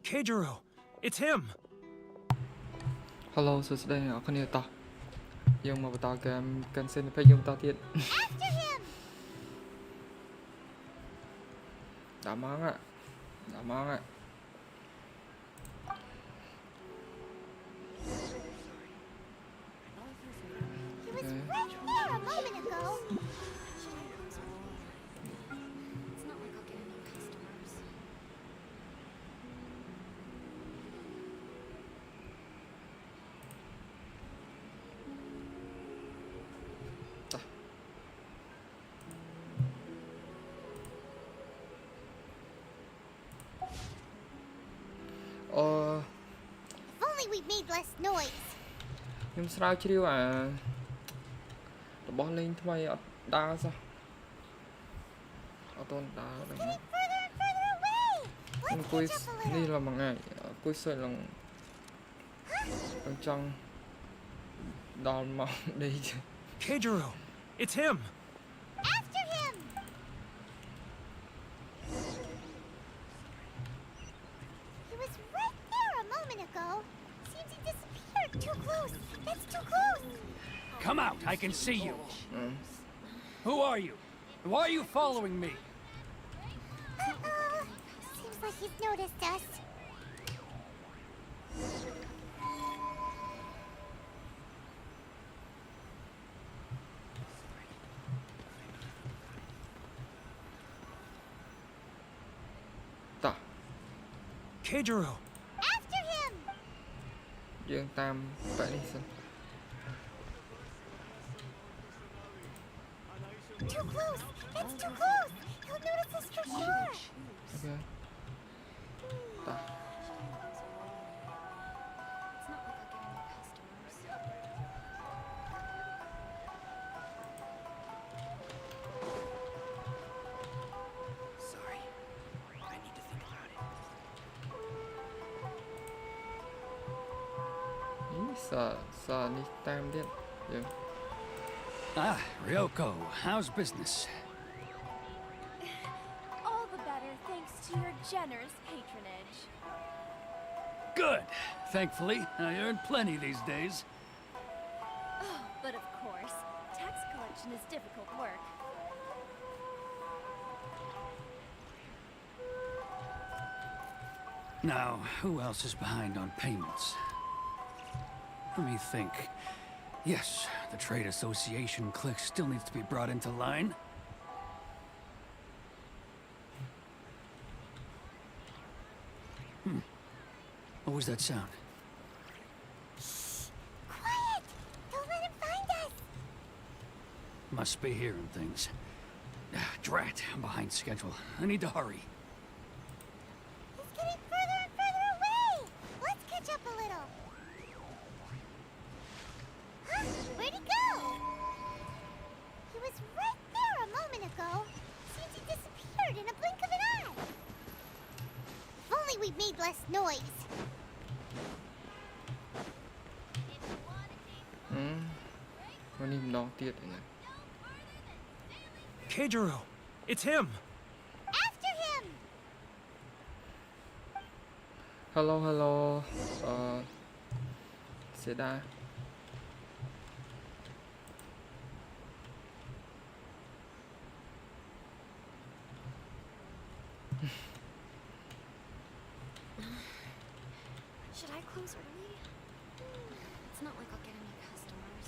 Keijiro, it's him. Hello, so today I'm going to talk.យើងមកបន្តហ្គេម Genshin 20យើងបន្តទៀត After him. ដាក់ម៉ងហ่ะ He was right there a moment ago. It's not like I'll get any customers. If only we made less noise. ខ្ញុំស្រាវជ្រាវអារបស់លេងថ្មីអត់ដើរសោះអត់ទាន់ដើរដល់ Getting further and further away. អង្គុយ Let's catch up a នេះ little. ឡើងមួយថ្ងៃអង្គុយសើចឡើងចង់ដល់មកដេក Keijiro, it's him. After him. He was right there a moment ago. Seems he disappeared. Too close. That's too close. Come out, I can see you. Who are you? Why are you following me? Seems like he's noticed us. Keijiro, After him. យើងតាមបែបនេះសិន Too close. That's too close. He'll notice us for sure. អូខេតា It's not like I'll get any customers. Sorry. I need to think about it. នេះសនេះតាមទៀតយើង Ah, Ryoko, how's business? All the better thanks to your generous patronage. Good. Thankfully, I earn plenty these days. Oh, but of course, tax collection is difficult work. Now, who else is behind on payments? Let me think. Yes, the trade association clique still needs to be brought into line. What was that sound? Quiet. Don't let him find us. Must be hearing things. Drat, I'm behind schedule. I need to hurry. He's getting further and further away. Let's catch up a little. Huh? Where'd he go? He was right there a moment ago. Seems he disappeared in a blink of an eye. If only we made less noise. วันนี้ម្ដងទៀតឯណា Keijiro, it's him. After him. Hello សេដា Should I close early? It's not like I'll get any customers.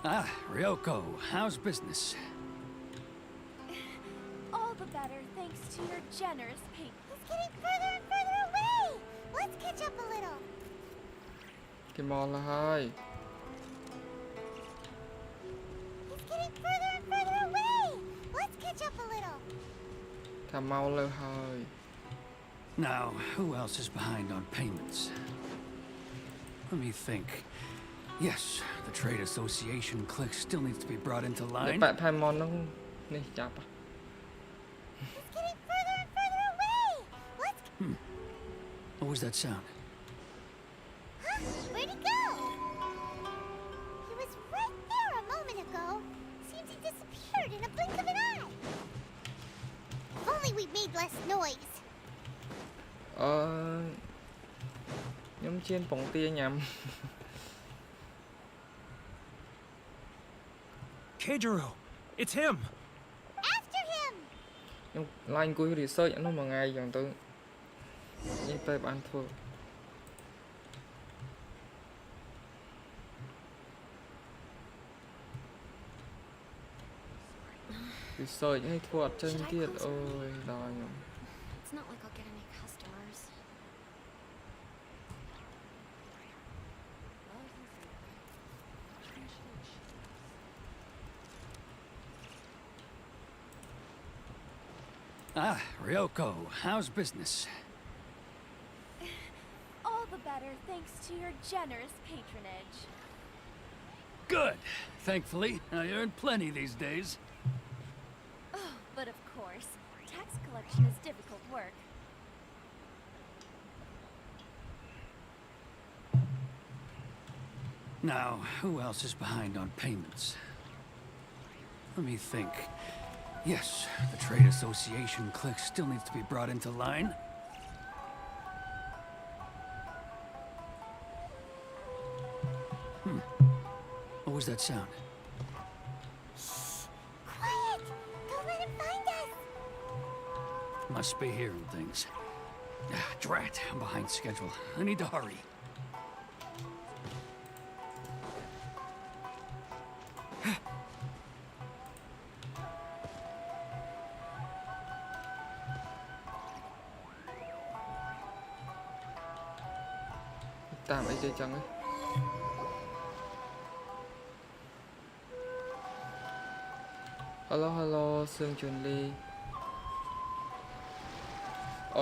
Ah, Ryoko, how's business? All the better thanks to your generous patronage. He's getting further and further away. Let's catch up a little. គេមកแล้วហើយ He's getting further and further away. Let's catch up a little. ថាមកលើហើយ Now, who else is behind on payments? Let me think. Yes, the trade association clique still needs to be brought into តែ line. បែកថែមមកហ្នឹងនេះចាប់ហ่ะ He's getting further and further away. Let's. What was that sound? Huh? Where'd he go? He was right there a moment ago. Seems he disappeared in a blink of an eye. If only we made less noise. ខ្ញុំជៀនពងទាញ៉ាំ Keijiro, it's him. After him. ខ្ញុំឡើងអង្គុយ research អានោះមួយថ្ងៃចឹងទៅនេះទៅបានធ្វើ research ឲ្យធ្វើអត់ចេញទៀតអូយដល់ខ្ញុំ It's not like I'll get any customers. Ah, Ryoko, how's business? All the better thanks to your generous patronage. Good. Thankfully, I earn plenty these days. Oh, but of course, tax collection is difficult work. Now, who else is behind on payments? Let me think. Yes, the Trade Association clique still needs to be brought into line. What was that sound? Quiet. Don't let him find us. Must be hearing things. Ah, drat, I'm behind schedule. I need to hurry. Tạm ấy chơi chăng ấy. Hello, Sương Chun Ly.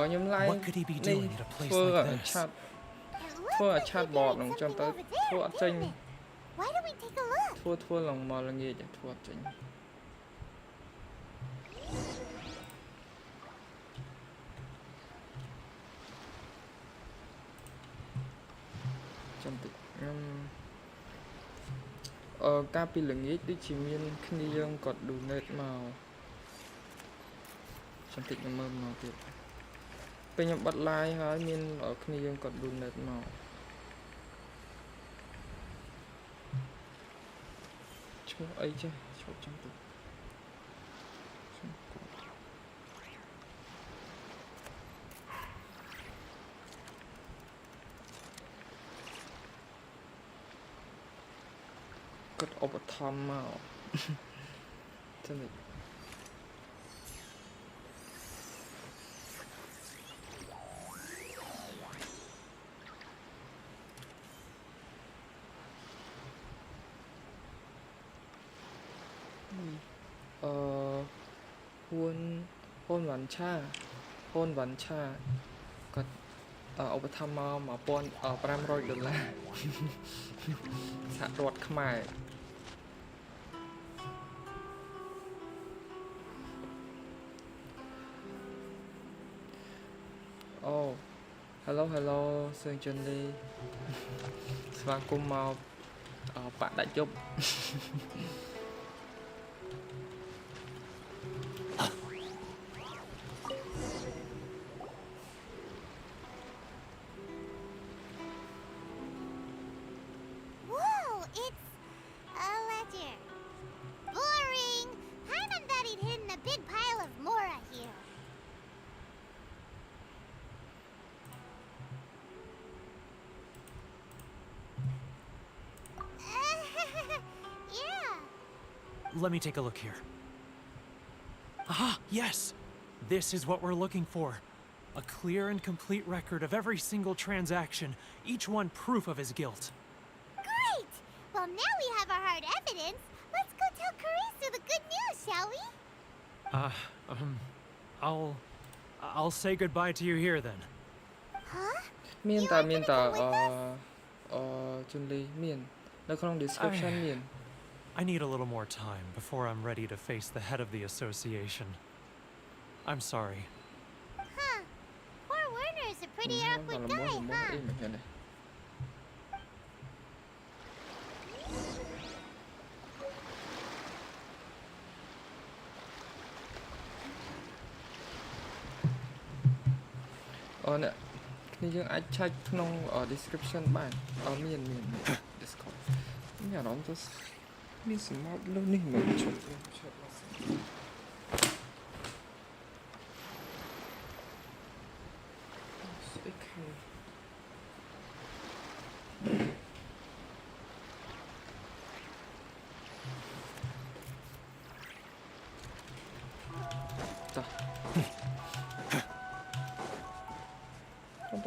Nhưng lại What could he be doing at a place thua like ở this? chat, It looks thua ở like chat they're bot doing nóng trong something tới over there, thua ở isn't tranh, it? Why don't we take a look? thua lòng mò là nghề chứ thua ở tranh. Trong tích ca pi lượng ít đi chỉ miên khi dương còn đủ nét màu trong tích mơ màu tuyệt bây giờ bắt like hỏi miên ở khi dương còn đủ nét màu chỗ ấy chứ chỗ trong tích cất ốp thăm màu chân này hôn ván cha cất ốp thăm màu mà pon $500 สะรวดขมาย Oh hello Sương Trần Ly ស្វាគមន៍មកបាក់ដាក់ជប់ Whoa, it's a ledger. Boring. Paimon thought he'd hidden a big pile of Mora here. Yeah. Let me take a look here. Aha, yes! This is what we're looking for. A clear and complete record of every single transaction, each one proof of his guilt. Great! Well, now we have our hard evidence. Let's go tell Karisu the good news, shall we? I'll say goodbye to you here then. Huh? មានតាជុនលីមាននៅក្នុង description មាន I need a little more time before I'm ready to face the head of the association. I'm sorry. Huh. Poor Werner's a pretty awkward guy, huh? អីមិនហ្នឹង Whoa, អ្នកគ្នាយើងអាចឆែកក្នុង description បានមាន Discord មានអារម្មណ៍ទៅមានសម្រាប់លើនេះមិនឈប់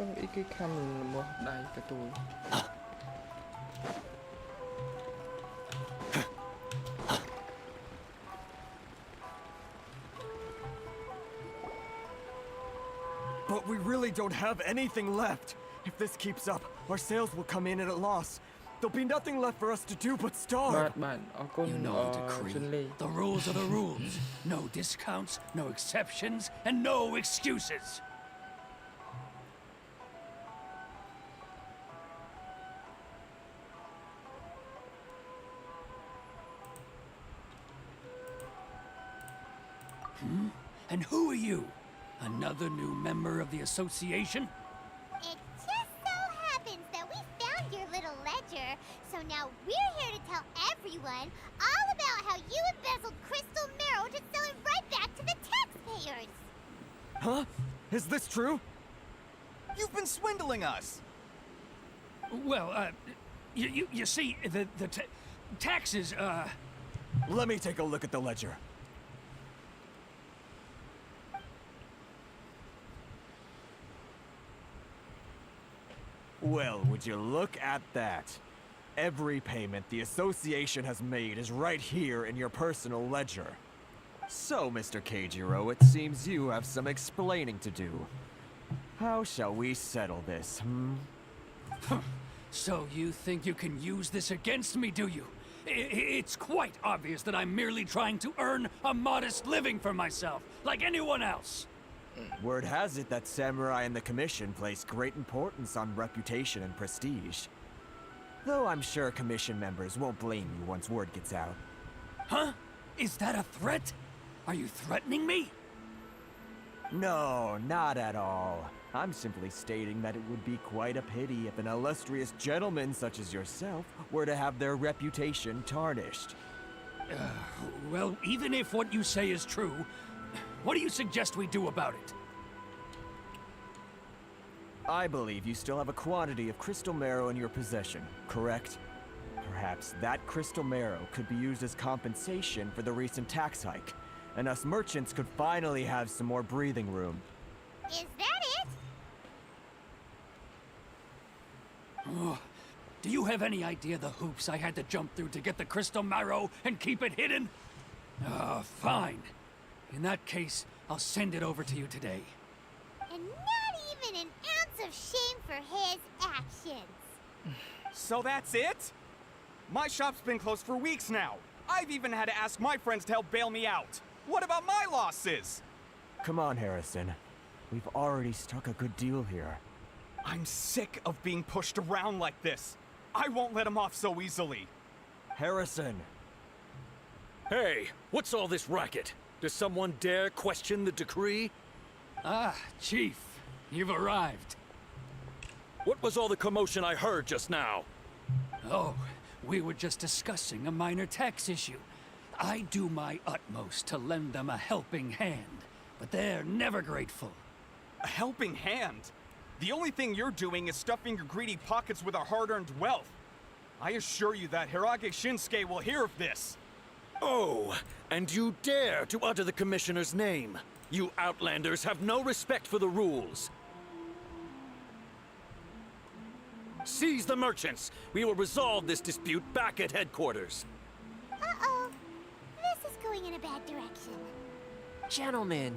ต้องอีกคำมั้งได้กระตูน But we really don't have anything left. If this keeps up, our sales will come in at a loss. There'll be nothing left for us to do but starve. You know the decree. The rules are the rules. No discounts, no exceptions, and no excuses. And who are you? Another new member of the association? It just so happens that we found your little ledger, so now we're here to tell everyone all about how you embezzled crystal marrow to sell it right back to the taxpayers. Huh? Is this true? You've been swindling us! Well, you see, the taxes, Let me take a look at the ledger. Well, would you look at that? Every payment the association has made is right here in your personal ledger. So, Mr. Keijiro, it seems you have some explaining to do. How shall we settle this, So you think you can use this against me, do you? It's quite obvious that I'm merely trying to earn a modest living for myself, like anyone else. Word has it that samurai and the commission place great importance on reputation and prestige. Though I'm sure commission members won't blame you once word gets out. Huh? Is that a threat? Are you threatening me? No, not at all. I'm simply stating that it would be quite a pity if an illustrious gentleman such as yourself were to have their reputation tarnished. Well, even if what you say is true, what do you suggest we do about it? I believe you still have a quantity of crystal marrow in your possession, correct? Perhaps that crystal marrow could be used as compensation for the recent tax hike, and us merchants could finally have some more breathing room. Is that it? Oh, do you have any idea the hoops I had to jump through to get the crystal marrow and keep it hidden? Fine. In that case, I'll send it over to you today. And not even an ounce of shame for his actions. So that's it? My shop's been closed for weeks now. I've even had to ask my friends to help bail me out. What about my losses? Come on, Harrison. We've already struck a good deal here. I'm sick of being pushed around like this. I won't let him off so easily. Harrison! Hey, what's all this racket? Does someone dare question the decree? Ah, Chief, you've arrived. What was all the commotion I heard just now? Oh, we were just discussing a minor tax issue. I do my utmost to lend them a helping hand, but they're never grateful. A helping hand? The only thing you're doing is stuffing your greedy pockets with our hard-earned wealth. I assure you that Hirage Shinsuke will hear of this. Oh, and you dare to utter the Commissioner's name. You outlanders have no respect for the rules. Seize the merchants. We will resolve this dispute back at headquarters. Uh-oh. This is going in a bad direction. Gentlemen,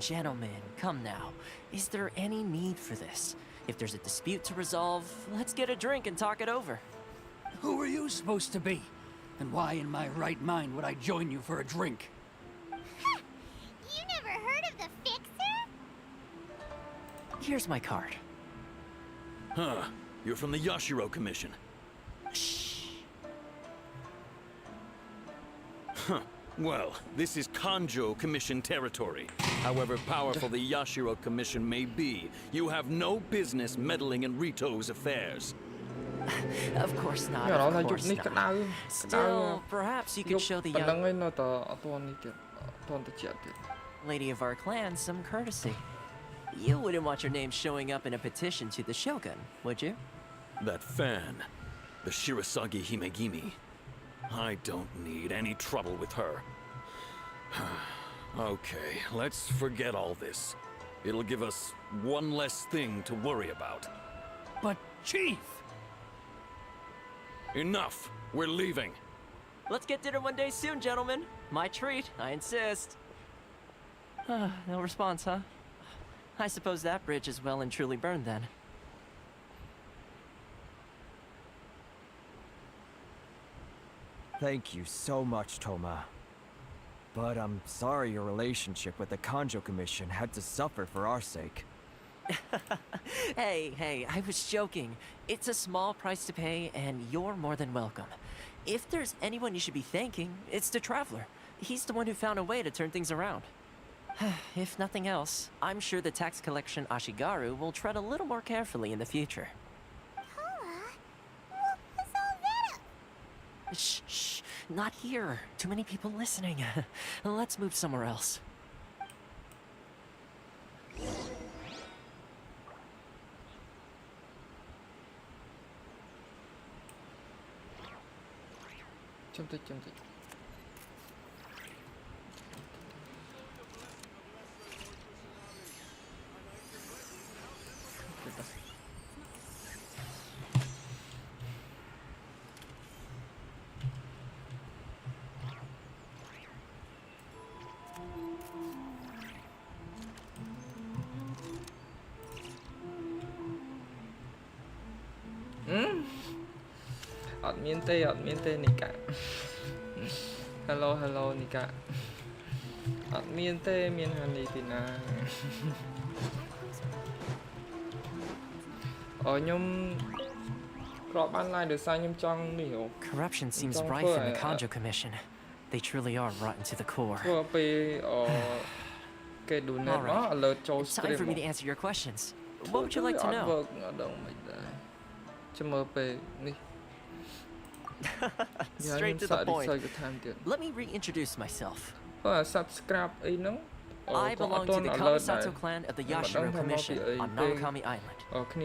come now. Is there any need for this? If there's a dispute to resolve, let's get a drink and talk it over. Who are you supposed to be? And why in my right mind would I join you for a drink? You never heard of the Fixer? Here's my card. Huh. You're from the Yashiro Commission. Shh. Huh. Well, this is Kanjo Commission territory. However powerful the Yashiro Commission may be, you have no business meddling in Rito's affairs. Of course not. ខ្ញុំ Of ថាយុគ course នេះ not. ក្តៅ Still, perhaps you យុ could គ show the ប៉ុណ្ណឹង young ឯងនៅតែអត់ទាន់នេះទៀតអត់ទាន់តិចទៀត lady of our clan some courtesy. You wouldn't want your name showing up in a petition to the Shogun, would you? That fan, the Shirasagi Himegimi. I don't need any trouble with her. Okay, let's forget all this. It'll give us one less thing to worry about. But, Chief! Enough! We're leaving. Let's get dinner one day soon, gentlemen. My treat, I insist. No response, huh? I suppose that bridge is well and truly burned then. Thank you so much, Toma. But I'm sorry your relationship with the Kanjo Commission had to suffer for our sake. Hey, I was joking. It's a small price to pay, and you're more than welcome. If there's anyone you should be thanking, it's the Traveler. He's the one who found a way to turn things around. If nothing else, I'm sure the tax collection Ashigaru will tread a little more carefully in the future. Toma, what was all that? Shh, not here. Too many people listening. Let's move somewhere else. Jump it. Admin te Nika. Hello Nika. Admin te មានហានីពីណាខ្ញុំគ្រាប់បានឡាយដោយសារខ្ញុំចង់នេះ Corruption seems rife in the Kanjo Commission. They truly are rotten to the core. ព្រោះពេលគេ donate មក alert ចូល It's time stream for me to answer your questions. What would you like to know? អត់ដឹងមិនដែរចាំមើលពេលនេះ Straight to the point. Let me reintroduce myself. Subscribe អីហ្នឹង I belong to the Kamisato clan of the Yashiro Commission on Narukami Island.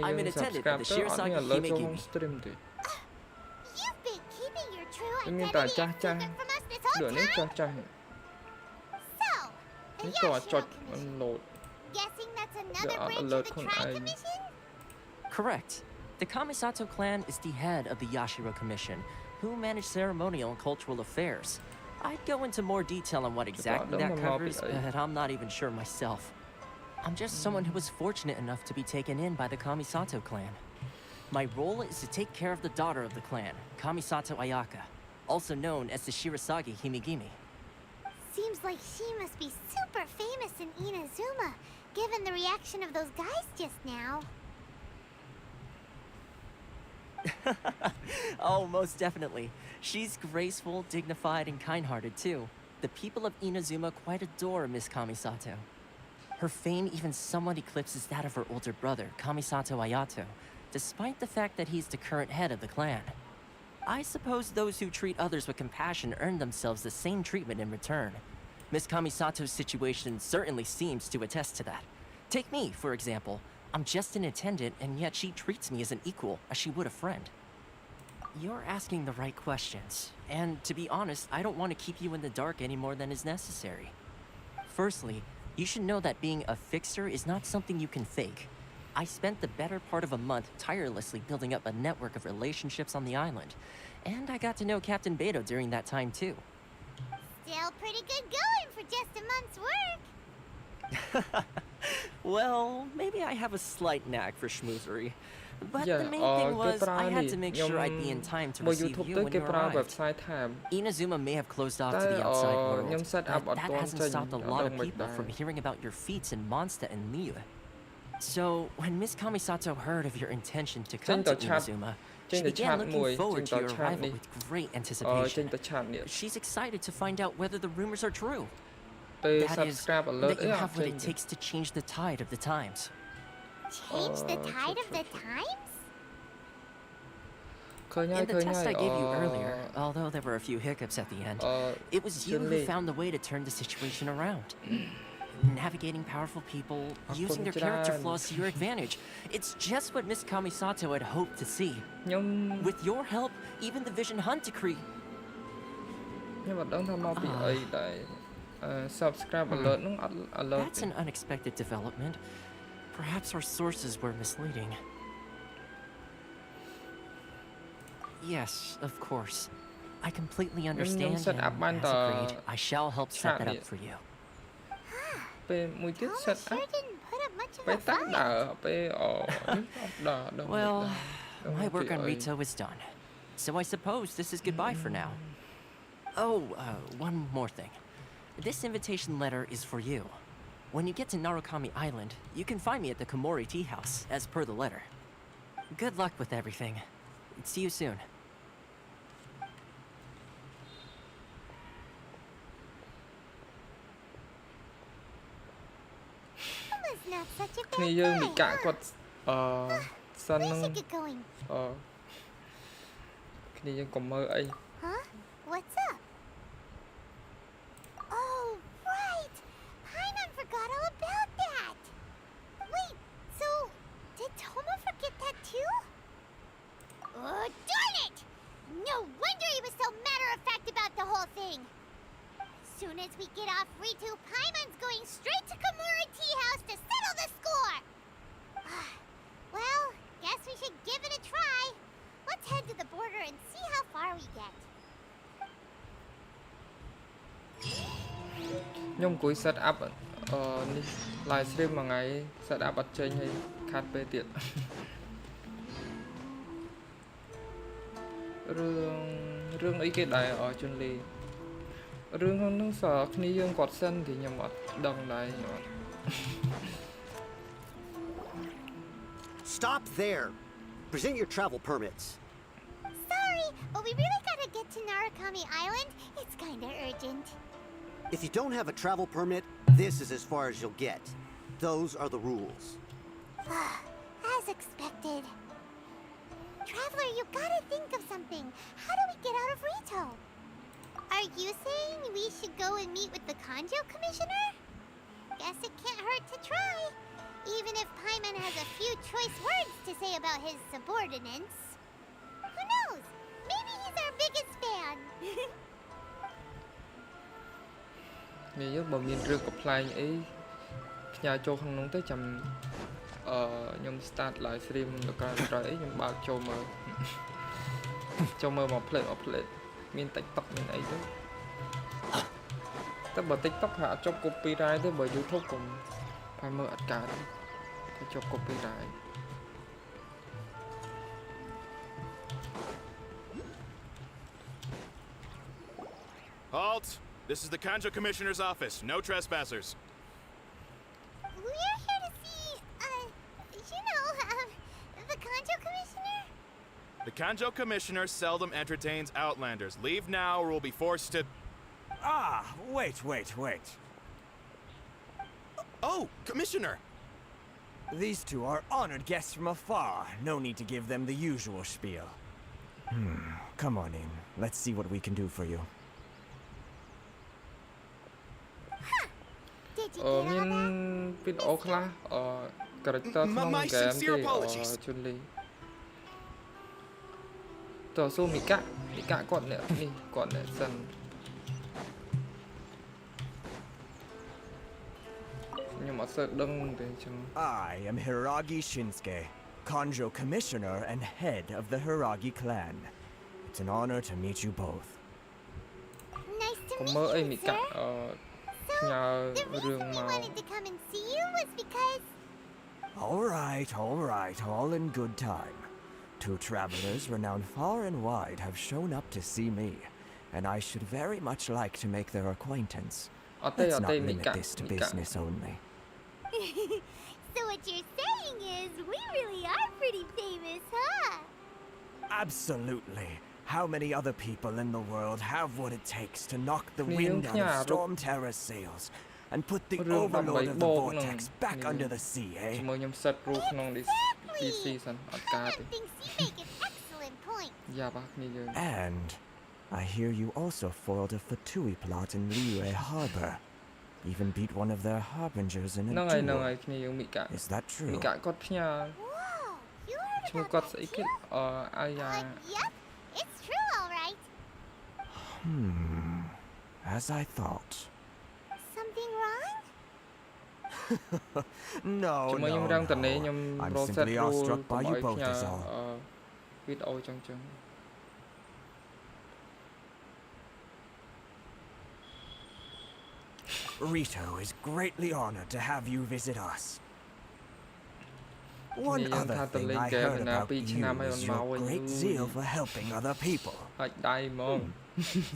I'm an attendant of the Shirasagi Himegimi. You've been keeping your true មានតែ identity ចាស់ a secret from us this whole ដូចនេះ time? ចាស់ So, the នេះក៏ Yashiro ចុច Commission. unload Guessing that's another branch of alert the ខ្លួន Tri ឯង Commission? Correct. The Kamisato clan is the head of the Yashiro Commission, who manage ceremonial and cultural affairs. I'd go into more detail on what exactly that covers, but I'm not even sure myself. I'm just someone who was fortunate enough to be taken in by the Kamisato clan. My role is to take care of the daughter of the clan, Kamisato Ayaka, also known as the Shirasagi Himegimi. Seems like she must be super famous in Inazuma, given the reaction of those guys just now. Oh, most definitely. She's graceful, dignified, and kind-hearted too. The people of Inazuma quite adore Miss Kamisato. Her fame even somewhat eclipses that of her older brother, Kamisato Ayato, despite the fact that he's the current head of the clan. I suppose those who treat others with compassion earn themselves the same treatment in return. Miss Kamisato's situation certainly seems to attest to that. Take me, for example. I'm just an attendant, and yet she treats me as an equal, as she would a friend. You're asking the right questions, and to be honest, I don't want to keep you in the dark any more than is necessary. Firstly, you should know that being a fixer is not something you can fake. I spent the better part of a month tirelessly building up a network of relationships on the island, and I got to know Captain Beto during that time too. Still pretty good going for just a month's work. Well, maybe I have a slight knack for schmoozery. But the main thing was I had to make sure I'd be in time to receive you when you arrived. Inazuma may have closed off to the outside world, but that hasn't stopped a lot of people from hearing about your feats in Mondstadt and Lille. So, when Miss Kamisato heard of your intention to Trên come tờ to chat- Inazuma, trên she tờ began chat looking mùi, forward trên to tờ your chat arrival đi. with great Trên anticipation. tờ chat nè. She's excited to find out whether the rumors are true.ពេល that is, subscribe alert that you អីអ have ត់ what ចេញ it ទេ takes to change the tide of the times. Change the tide of the times? ឃើញហើយ In the ឃើញហើ test យ I gave you earlier, although there were a few hiccups at the end, it was you who Julie. found the way to turn the situation around. Navigating powerful people, Aku using their character jalan. flaws to your advantage. It's just what Miss Kamisato had hoped to see. ខ្ញុំ With your help, even the Vision Hunt decree. ខ្ញុំអត់ដឹងថាមកពីអីដែរ subscribe alert ហ្នឹងអត់ alert That's an unexpected development. Perhaps our sources were misleading. Yes, of course. I completely understand, set up and ban as tờ agreed, I shall help set chat that đi. up for you. ពេលមួយទៀត Thomas set sure up didn't put up much of ពេល a តាំង fight. ដើរពេលនេះអត់ដើរដល់ Well, ដល់ my work ពី on អី Rito is done. So I suppose this is goodbye for now. Oh, one more thing. This invitation letter is for you. When you get to Narukami Island, you can find me at the Komori Tea House, as per the letter. Good luck with everything. See you soon. Thomas not such a គ្នា bad យើងមី guy, កាក់ huh? គាត់សិន We ហ្នឹង should get going. គ្នាយើងកុំមើលអី Huh? What's up? Oh, right! Paimon forgot all about that! Wait, so did Toma forget that too? Oh, darn it! No wonder he was so matter-of-fact about the whole thing! As soon as we get off Ritu, Paimon's going straight to Komori Tea House to settle the score! Well, guess we should give it a try. Let's head to the border and see how far we get. ខ្ញុំអង្គុយ set up នេះ live stream មួយថ្ងៃ set up អត់ចេញហើយខាត់ពេលទៀតរឿងអីគេដែរជុនលីរឿងហ្នឹងសើគ្នាយើងគាត់សិនthìខ្ញុំអត់ដឹងដែរខ្ញុំអត់ Stop there. Present your travel permits. Sorry, but we really gotta get to Narukami Island. It's kinda urgent. If you don't have a travel permit, this is as far as you'll get. Those are the rules. As expected. Traveler, you gotta think of something. How do we get out of Rito? Are you saying we should go and meet with the Kanjo Commissioner? Guess it can't hurt to try. Even if Paimon has a few choice words to say about his subordinates. Who knows? Maybe he's our biggest fan. នេះយើងបើមានរឿងកំ pl ែងអីផ្ញើចូលក្នុងនោះទៅចាំខ្ញុំ start live stream នៅក្រោយអីខ្ញុំបើកចូលមើល ចូលមើលមក play មាន TikTok មានអីទៅតែបើ TikTok ហាក់អត់ជាប់ copyright ទេបើ YouTube កុំផាមើលអត់កើតទេជាប់ copyright Halt! This is the Kanjo Commissioner's office. No trespassers. We're here to see, the Kanjo Commissioner? The Kanjo Commissioner seldom entertains Outlanders. Leave now or we'll be forced to... Ah, wait. Oh, Commissioner! These two are honored guests from afar. No need to give them the usual spiel. Come on in. Let's see what we can do for you. Did you get all មាន that? វីដេអូខ្លះcharacter ក្នុង My ហ្គេម sincere ទេ apologies. ជុនលីតើសួរមីកាក់គាត់អ្នកនេះគាត់អ្នកសិនខ្ញុំអត់សូវដឹងទេចឹង I am Hiragi Shinsuke, Kanjo Commissioner and head of the Hiragi clan. It's an honor to meet you both. Nice to កុំ meet មើលអី you, មីកាក់ sir. ផ្ញើ The រឿង reason we មក wanted to come and see you was because All right, all in good time. Two travelers renowned far and wide have shown up to see me, and I should very much like to make their acquaintance. អត់ទេ Let's អត់ not ទេមី limit កាក់ this to មីកាក់ business only. So what you're saying is we really are pretty famous, huh? Absolutely. How many other people in the world have what it takes to knock the wind out of Storm Terror's sails and put the overlord of the vortex back under the sea, eh? ជាមួយខ្ញុំសិតរូបក្នុង DC សិនអត់ការទេ Thinks you make an excellent point. យ៉ាប់គ្នាយើង And I hear you also foiled a Fatui plot in Liyue Harbor. Even beat one of their harbingers in a ហ្នឹងហើយ duel. គ្នាយើងមីកា Is that true? មីកាគាត់ផ្ញើ Whoa, you heard ឈ្មោះ about គាត់ that ស្អី too? គេអាយ៉ា Yep, it's true, all right. As I thought. Something wrong? No, ជាមួយខ្ញុំ no, រងតនេខ្ញុំ I'm រកសេត simply រូល awestruck កុំ by ឲ្យ you both ផ្ញើ is all. វីដេអូចឹង Rito is greatly honored to have you visit us. One Nghe other tha thing tali I kể heard là about pi you china mấy is con your máu anh great ui. zeal for helping other people. ហើយដៃហ្មង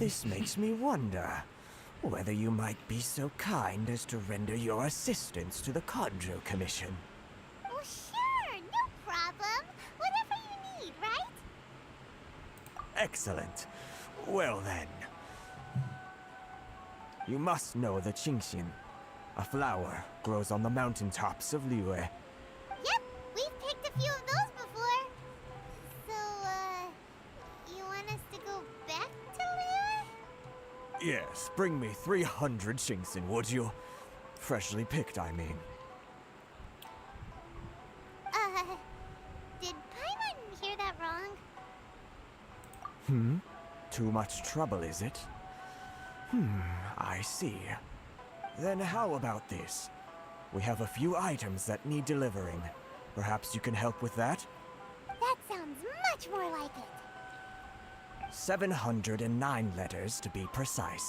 This makes me wonder whether you might be so kind as to render your assistance to the Conjo Commission. Oh, sure, no problem. Whatever you need, right? Excellent. Well then. You must know the Qingxin. A flower grows on the mountaintops of Liyue. Yep, we've picked a few of those before. So, you want us to go back to Liyue? Yes, bring me 300 Qingxin, would you? Freshly picked, I mean. Did Paimon hear that wrong? Too much trouble, is it? I see. Then how about this? We have a few items that need delivering. Perhaps you can help with that? That sounds much more like it. 709 letters to be precise.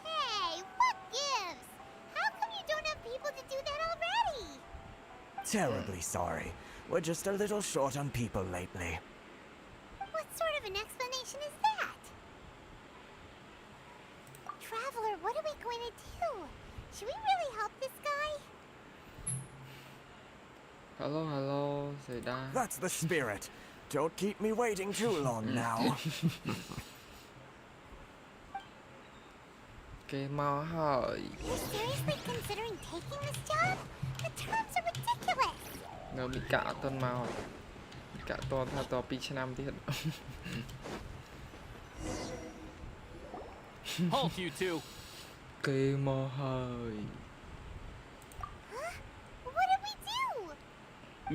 Hey, what gives? How come you don't have people to do that already? Terribly sorry. We're just a little short on people lately. What sort of an explanation is that? Traveler, what are we going to do? Should we really help this guy? hello សេដា That's the spirit. Don't keep me waiting too long now. គេមកហើយ You're seriously considering taking this job? The terms are ridiculous. នៅមីកាអត់ទាន់មកមីកាតថាត2ឆ្នាំទៀត Halt, you two. គេមកហើយ Huh? What did we do?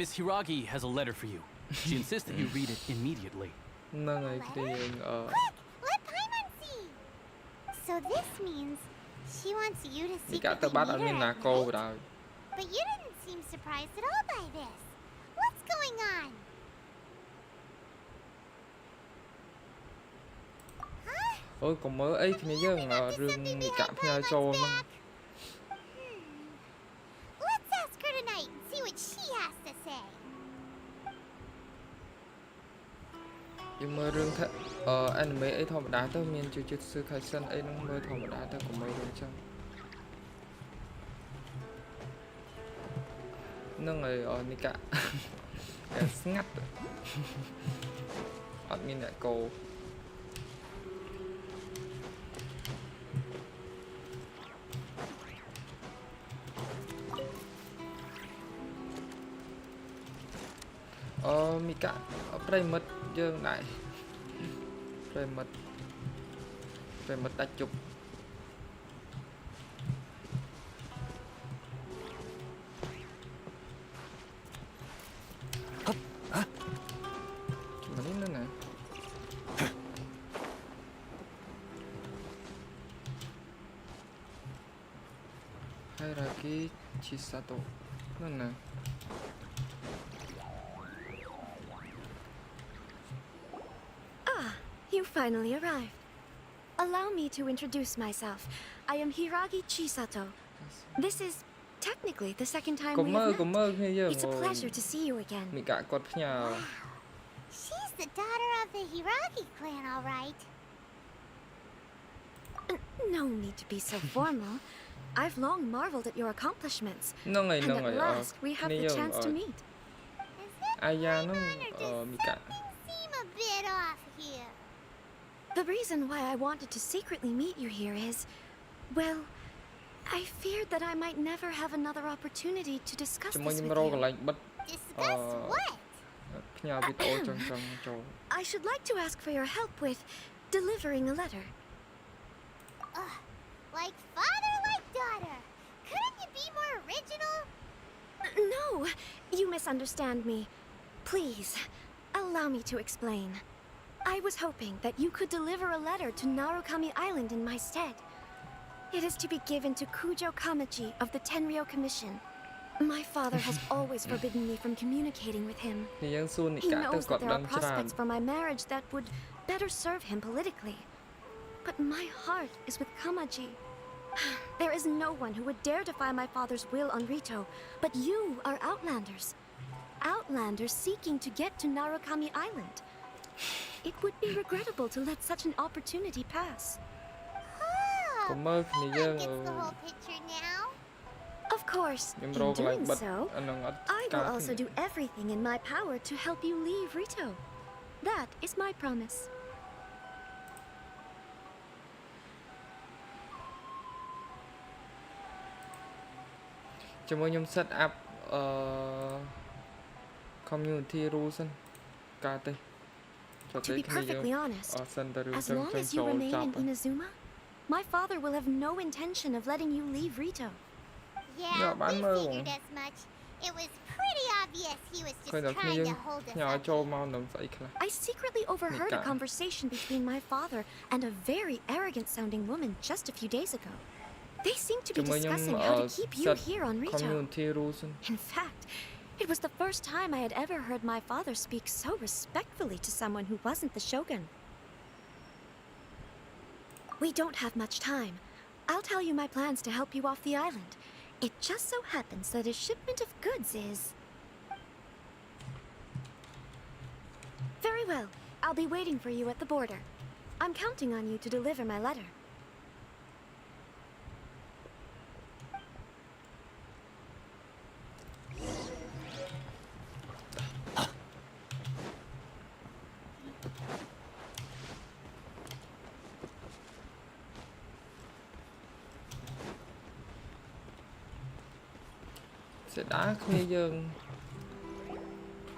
Miss Hiragi has a letter for you. She insists that you read it immediately. ហ្នឹងហើយគ្នាយើង Quick, let Paimon see. So this means she wants you to មី see កាទៅបាត់អត់មានណាកោបណ្ដោយ But you didn't seem surprised at all by this. What's going on? Huh? អូយកុំមើលអីគ្នាយើង Maybe not to រឿង something មីកា behind ផ្ញើ Paimon's ចូលហ្នឹង back. Let's ask her tonight and see what she has to say. យើងមើលរឿងថាanime អីធម្មតាទៅមានជឿជឿសឺ Kaisen អីហ្នឹងមើលធម្មតាទៅកុំមើលរឿងចឹងហ្នឹងហើយមីកា តែស្ងាត់អត់មានអ្នកកោ មីកាប្រិមិត្តយើងដែរប្រិមិត្តដាច់ជប់ជំនាញណាហើយរ៉ាគីឈីសាតូហ្នឹងណា You finally arrived. Allow me to introduce myself. I am Hiragi Chisato. This is technically the second time we have met. It's a pleasure to see you again. មីកាគាត់ផ្ញើ She's the daughter of the Hiragi clan, all right. No need to be so formal. I've long marveled at your accomplishments. Nâng And này, at last, we have the chance to meet. Aya nó Mika. Seem a bit off here. The reason why I wanted to secretly meet you here is, well, I feared that I might never have another opportunity to discuss this with you. Discuss what? I should like to ask for your help with delivering a letter. Like father, like daughter. Couldn't you be more original? No, you misunderstand me. Please, allow me to explain. I was hoping that you could deliver a letter to Narukami Island in my stead. It is to be given to Kujo Kamaji of the Tenryou Commission. My father has always forbidden me from communicating with him. He knows that there are prospects for my marriage that would better serve him politically. But my heart is with Kamaji. There is no one who would dare defy my father's will on Rito, but you are Outlanders. Outlanders seeking to get to Narukami Island. It would be regrettable to let such an opportunity pass. Everyone gets the whole picture now. Of course, in doing so, I will also do everything in my power to help you leave Rito. That is my promise. Set up community rules. To be perfectly honest, as long as you remain in Inazuma, my father will have no intention of letting you leave Rito. Yeah, we figured as much. It was pretty obvious he was just trying to hold us up. I secretly overheard a conversation between my father and a very arrogant-sounding woman just a few days ago. They seemed to be discussing how to keep you here on Rito. In fact, it was the first time I had ever heard my father speak so respectfully to someone who wasn't the shogun. We don't have much time. I'll tell you my plans to help you off the island. It just so happens that a shipment of goods is... Very well. I'll be waiting for you at the border. I'm counting on you to deliver my letter.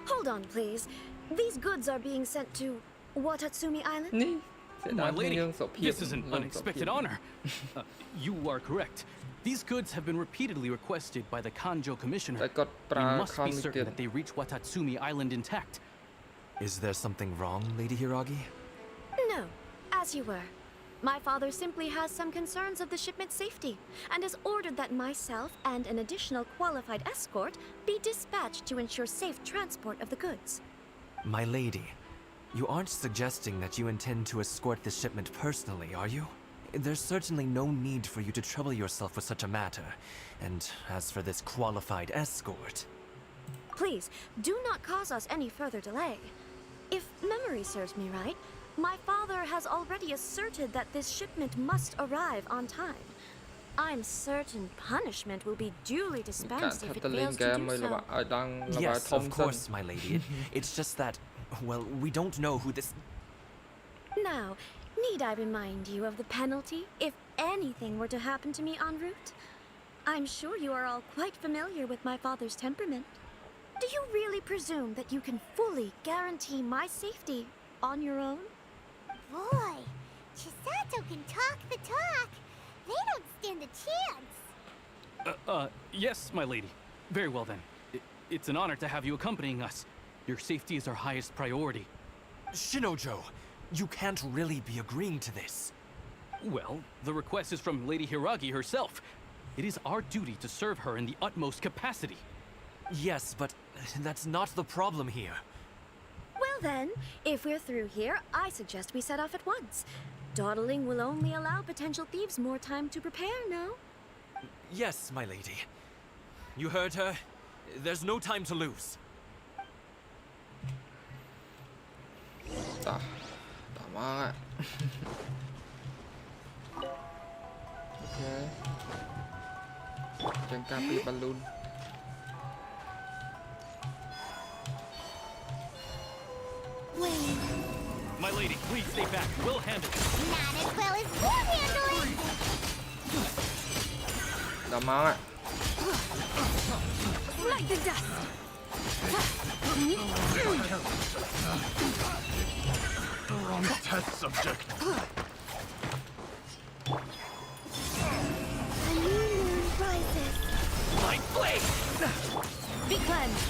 Hold on, please. These goods are being sent to Watatsumi Island? My lady, this is an unexpected honor. You are correct. These goods have been repeatedly requested by the Kanjo Commissioner. We must be certain that they reach Watatsumi Island intact. Is there something wrong, Lady Hiragi? No, as you were. My father simply has some concerns of the shipment's safety, and has ordered that myself and an additional qualified escort be dispatched to ensure safe transport of the goods. My lady, you aren't suggesting that you intend to escort the shipment personally, are you? There's certainly no need for you to trouble yourself with such a matter. And as for this qualified escort... Please, do not cause us any further delay. If memory serves me right, my father has already asserted that this shipment must arrive on time. I'm certain punishment will be duly dispensed if it fails to do so. Yes, of course, my lady. It's just that, well, we don't know who this... Now, need I remind you of the penalty if anything were to happen to me en route? I'm sure you are all quite familiar with my father's temperament. Do you really presume that you can fully guarantee my safety on your own? Boy, Chisato can talk the talk. They don't stand a chance. Yes, my lady. Very well then. It's an honor to have you accompanying us. Your safety is our highest priority. Shinojo, you can't really be agreeing to this. Well, the request is from Lady Hiragi herself. It is our duty to serve her in the utmost capacity. Yes, but that's not the problem here. Well then, if we're through here, I suggest we set off at once. Dawdling will only allow potential thieves more time to prepare, no? Yes, my lady. You heard her. There's no time to lose. Okay. Chẳng cà phê balloon. Wait. My lady, please stay back. We'll handle it. Not as well as we'll handle it. Đỏ máu ạ. Light the dust. The wrong test subject. A new moon rises. My blade! Be cleansed.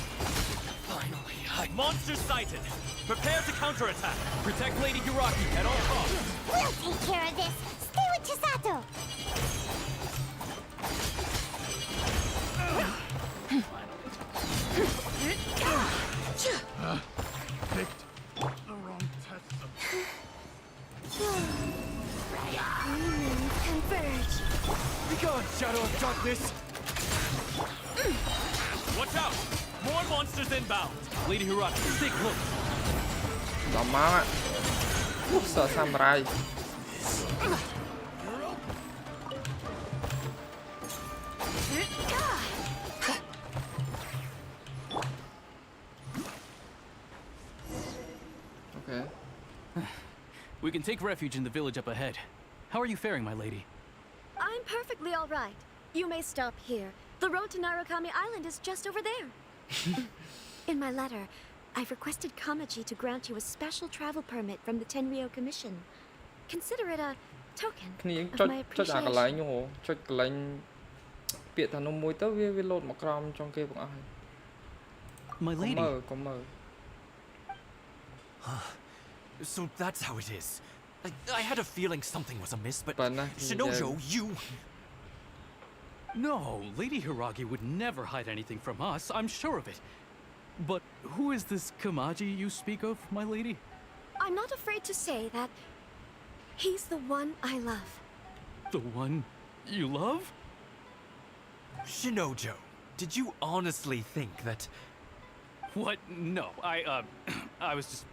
Finally, monsters sighted. Prepare to counterattack. Protect Lady Hiraki at all costs. We'll take care of this. Stay with Chisato. Picked the wrong test subject. Moons converge. Begone, Shadow of Darkness! Watch out! More monsters inbound! Lady Hiraki, take a look. Đỏ máu ạ. Sợ samurai. Okay. We can take refuge in the village up ahead. How are you faring, my lady? I'm perfectly all right. You may stop here. The road to Narukami Island is just over there. In my letter, I've requested Kamaji to grant you a special travel permit from the Tenryou Commission. Consider it a token គ្នាយើង of ចុច my ចុចអាកន្លែង appreciation. នោះចុចកន្លែងពាក្យថានំមួយទៅវាលោតមកក្រោមចុងគេបងអស់ហើយ My កុំ lady. មើលកុំមើល So that's how it is. I had a feeling something was amiss, but ប៉ុណ្ណាគ្នាយើង Shinojo, you... No, Lady Hiragi would never hide anything from us, I'm sure of it. But who is this Kamaji you speak of, my lady? I'm not afraid to say that he's the one I love. The one you love? Shinojo, did you honestly think that... What? No, I was just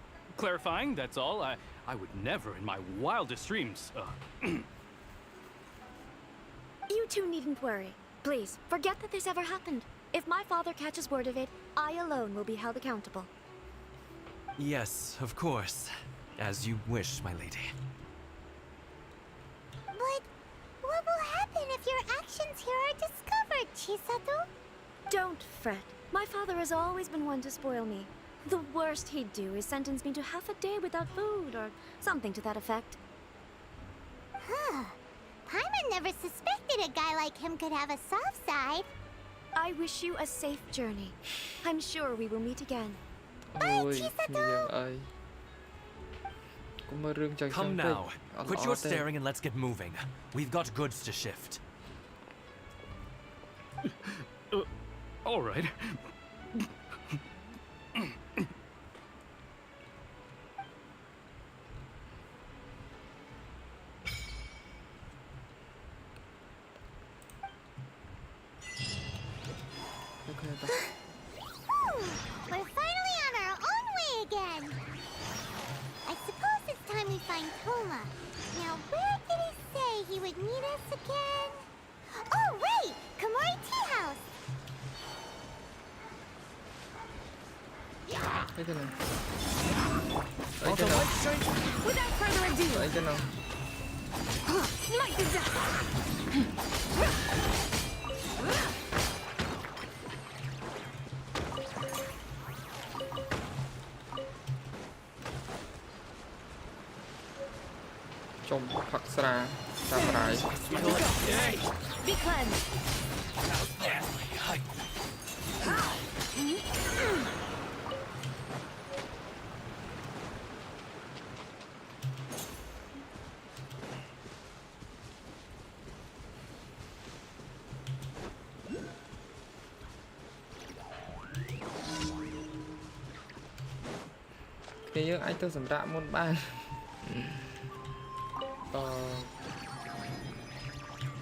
clarifying, that's all. I would never in my wildest dreams, You two needn't worry. Please, forget that this ever happened. If my father catches word of it, I alone will be held accountable. Yes, of course. As you wish, my lady. But what will happen if your actions here are discovered, Chisato? Don't fret. My father has always been one to spoil me. The worst he'd do is sentence me to half a day without food or something to that effect. Huh. Paimon never suspected a guy like him could have a soft side. I wish you a safe journey. I'm sure we will meet again. អូយគ្នាយើងអីកុំមើលរឿងចឹង Come ពេក now. អត់ Quit ល្អ your ទេ staring and let's get moving. We've got goods to shift. all right. Okay, Whew, we're finally on our own way again. I suppose it's time we find Toma. Now, where did he say he would meet us again? Oh, wait! Komori Tea House! អីទៅណា All the light shine. Without further ado, អីទៅណា light the dust! ចុំផឹកស្រាសាមរាយ Be cleansed. គ្នាយើងអាចទៅសម្រាប់មុនបាន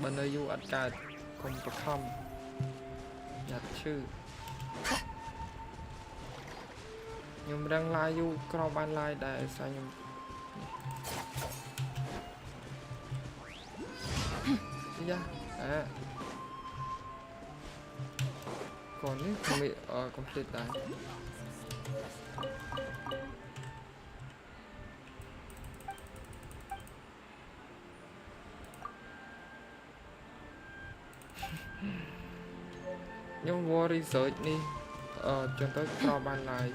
បើនៅយូរអត់កើតកុំបខំយ៉ាត់ឈឺខ្ញុំរឹងឡាយយូរក្រោមបានឡាយដែរស្អខ្ញុំយ៉ា cònនេះ complete ដែរ ខ្ញុំ war research នេះចុះទៅក្រោបបានឡើយ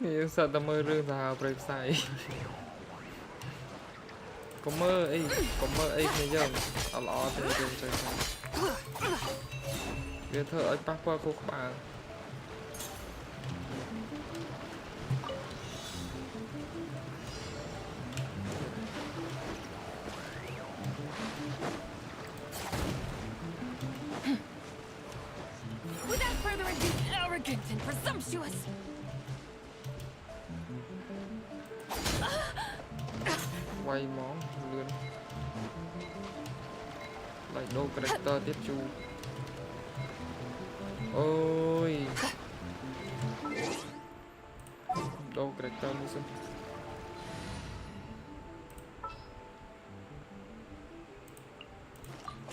นี่สัตว์ตะมือเรื่องราวเปรย์ใสก็เมื่อไอ้เนี่ยยังเอาล้อเต็มใจครับเดี๋ยวเธอไอ้ปักว่าคุกปาก Without further ado, arrogant and presumptuous. ไวมองเลือนไล่โดกระเตอร์ติดจูโอ้ยโดกระเตอร์นี่สิ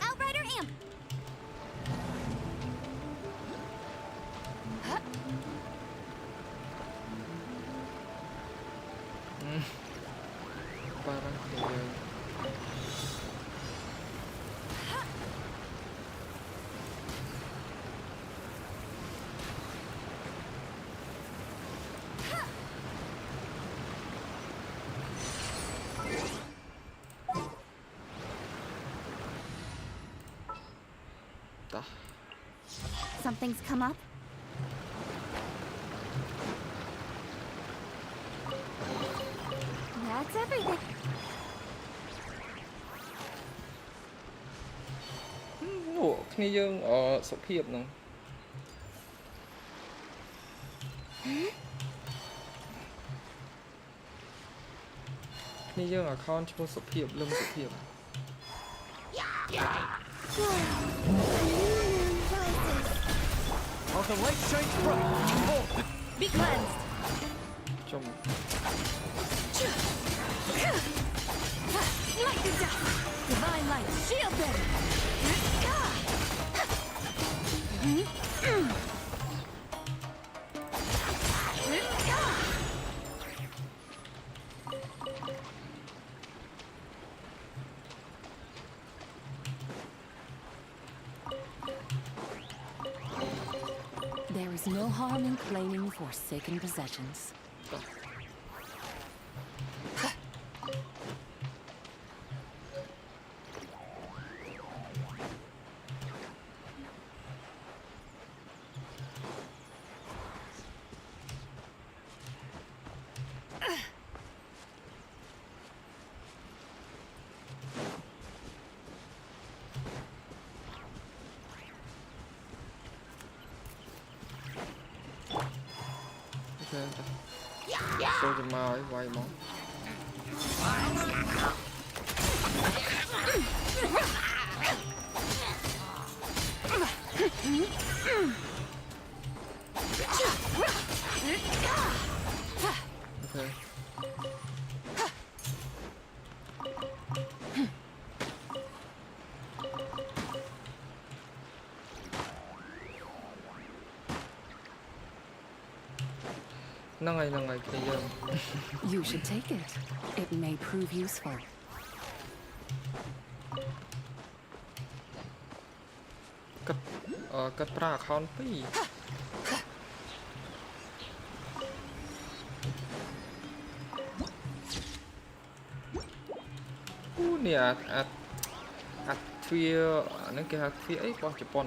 Outrider amp. ปาระเดียว Something's come up. That's everything. โอ้គ្នាយើងសុភាពហ្នឹងគ្នាយើង account ឈ្មោះសុភាពលឹមសុភាព Oh, the light shines bright. Oh, Be cleansed. ចុំ Light the dust. Divine light, shield them. There is no harm in claiming forsaken possessions. Tôiจะมาไว้มอง You should take it. It may prove useful. កាត់ប្រា account 2 អូនេះអាទ្វាហ្នឹងគេហៅទ្វាអីរបស់ជប៉ុន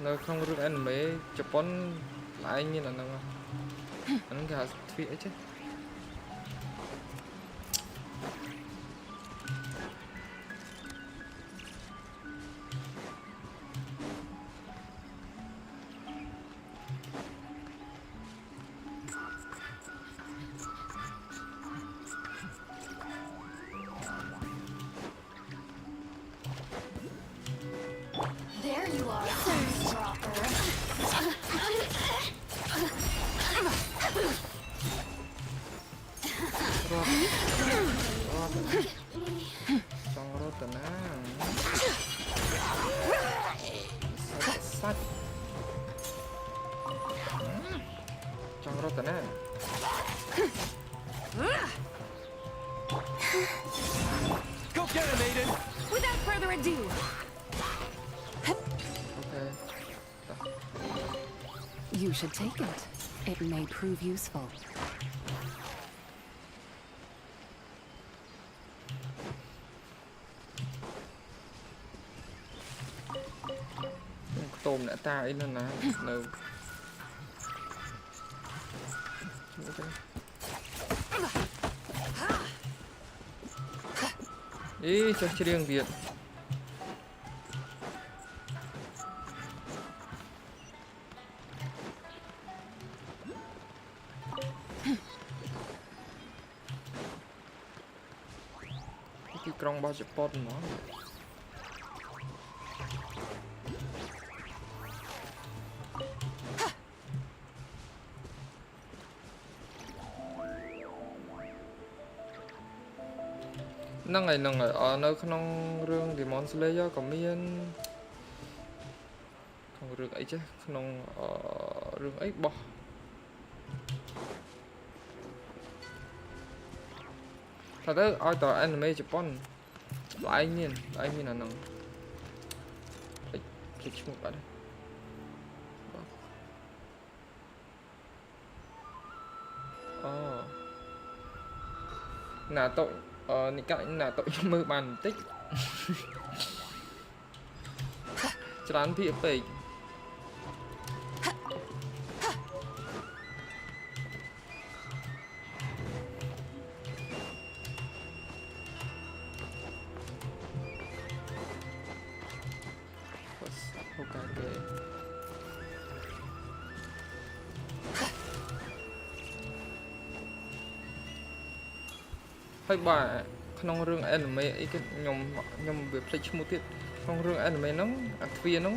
នៅក្នុងរឿង anime ជប៉ុនឡើងមានអាហ្នឹងអាហ្នឹងគេហៅទ្វាអីចេះ tận á sắt trong rốt tận á Go get him, Aiden! Without further ado, okay You should take it. It may prove useful. tôm đã ta ấy nó là no ý cho riêng Việt cái con bao giờ pot nó năng ngày ở nơi không rương thì món Slayer có miên không rương ấy chứ không rương ấy bỏ thật đấy ai tỏ anime Japan lại miên là năng click một cái đây nà tội nị cái nà tội mơ bàn tích chán bị bể hay bà trong rương anime ấy cái nhom về play một tiết trong rương anime nó phía nó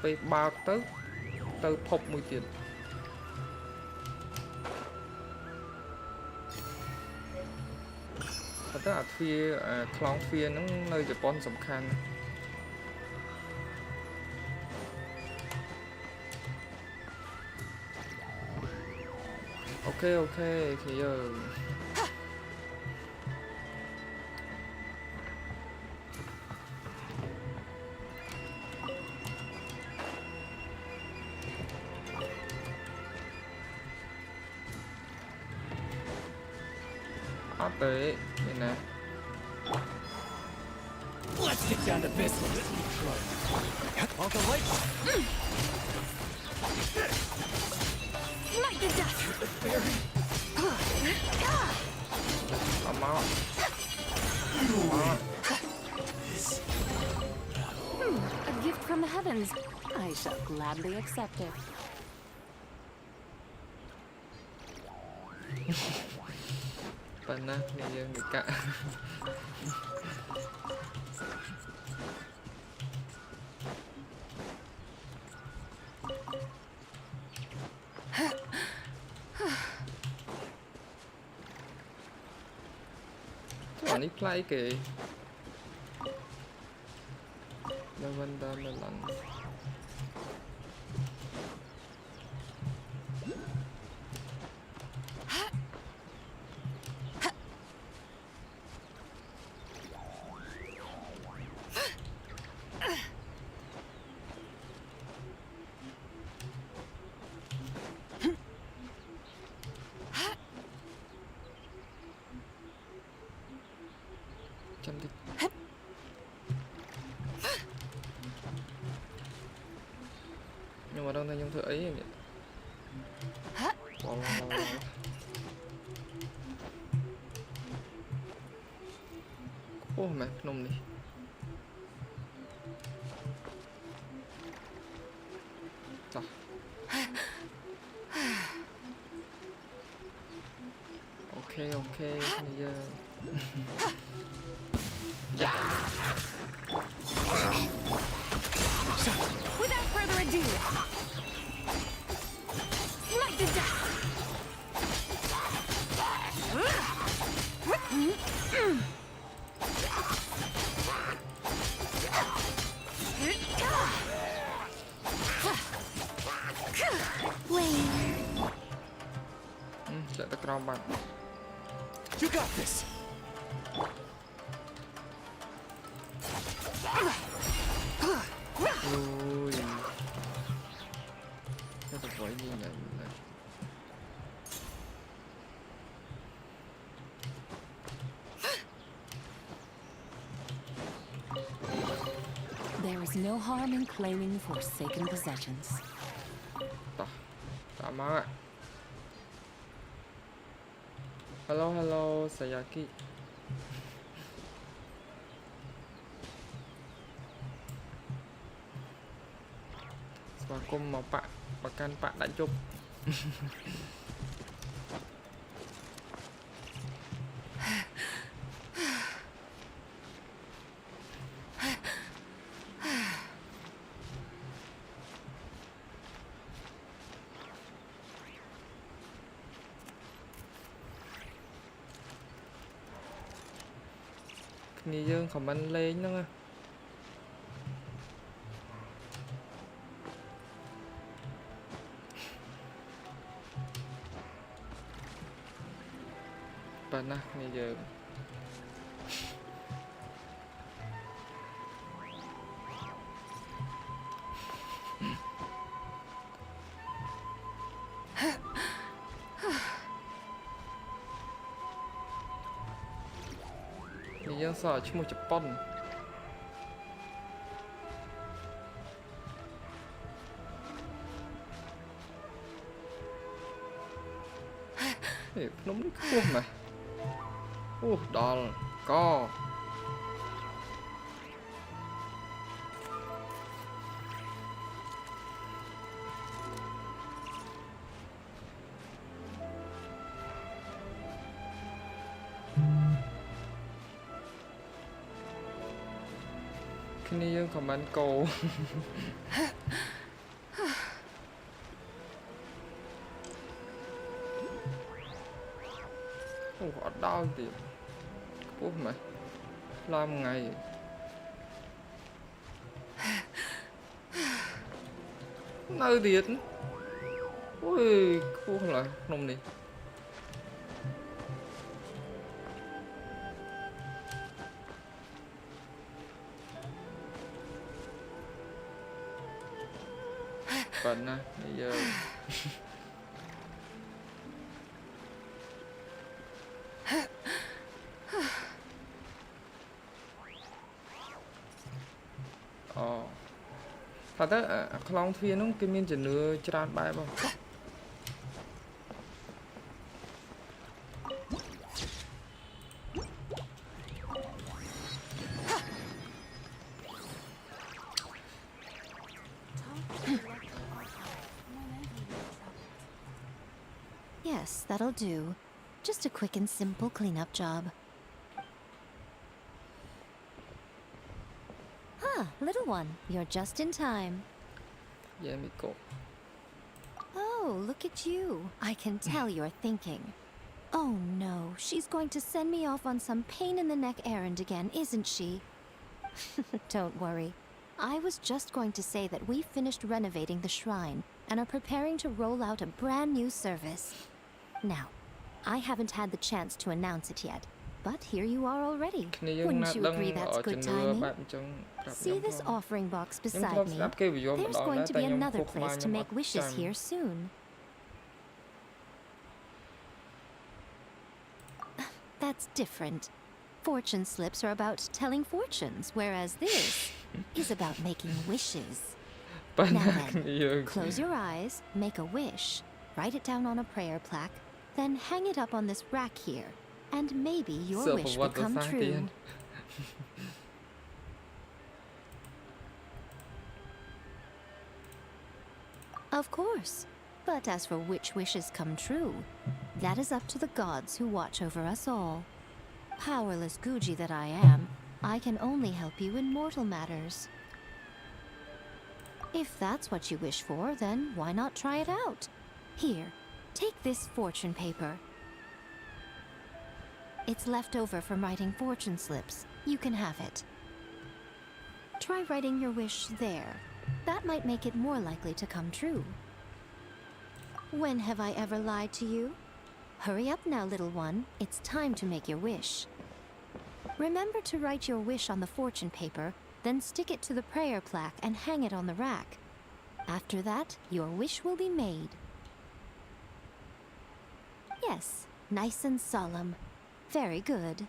về ba tới phọc một tiết và tới phía clown phía nó nơi Japan tầm khăn ok thì giờ tới đây nè. Let's get down to business. All the light. Light the dust. Come on. A gift from the heavens. I shall gladly accept it. Pernah nih yang nikah. Ini play ke Lavender melon. Cantik. Nhưng mà đang thay nhung thử ấy nhỉ? Wow. Ô mẹ nôm đi. Rồi. Ok, bây giờ Without further ado, light the dust. bạn. You got this. Ui. Cái tập quậy gì này. There is no harm in claiming forsaken possessions. Tama. Hello, hello, Sayaki. Selamat mau Pak, bahkan Pak đã chụp. Người dân comment lên nữa. Bạn nào người dân. Yang sa cuma Jepun. Nó mới khô mà. Đòn co. Ini yang comment cô. Họ đau thì ủa mày làm ngày nơi điệt ui cô là nông đi bạn à bây giờ thật á Long Thuyền nó cái miền trên nửa tràn bài bao Yes, that'll do. Just a quick and simple cleanup job. Little one, you're just in time. Yeah, Miko. Oh, look at you. I can tell you're thinking. Oh no, she's going to send me off on some pain-in-the-neck errand again, isn't she? Don't worry. I was just going to say that we finished renovating the shrine and are preparing to roll out a brand new service. Now, I haven't had the chance to announce it yet, but here you are already. Wouldn't you agree that's good timing? See this offering box beside me? There's going to be another place to make wishes here soon. That's different. Fortune slips are about telling fortunes, whereas this is about making wishes. Now then, close your eyes, make a wish, write it down on a prayer plaque, then hang it up on this rack here, and maybe your wish will come true. Of course. But as for which wishes come true, that is up to the gods who watch over us all. Powerless Guji that I am, I can only help you in mortal matters. If that's what you wish for, then why not try it out? Here, take this fortune paper. It's left over from writing fortune slips. You can have it. Try writing your wish there. That might make it more likely to come true. When have I ever lied to you? Hurry up now, little one. It's time to make your wish. Remember to write your wish on the fortune paper, then stick it to the prayer plaque and hang it on the rack. After that, your wish will be made. Yes, nice and solemn. Very good.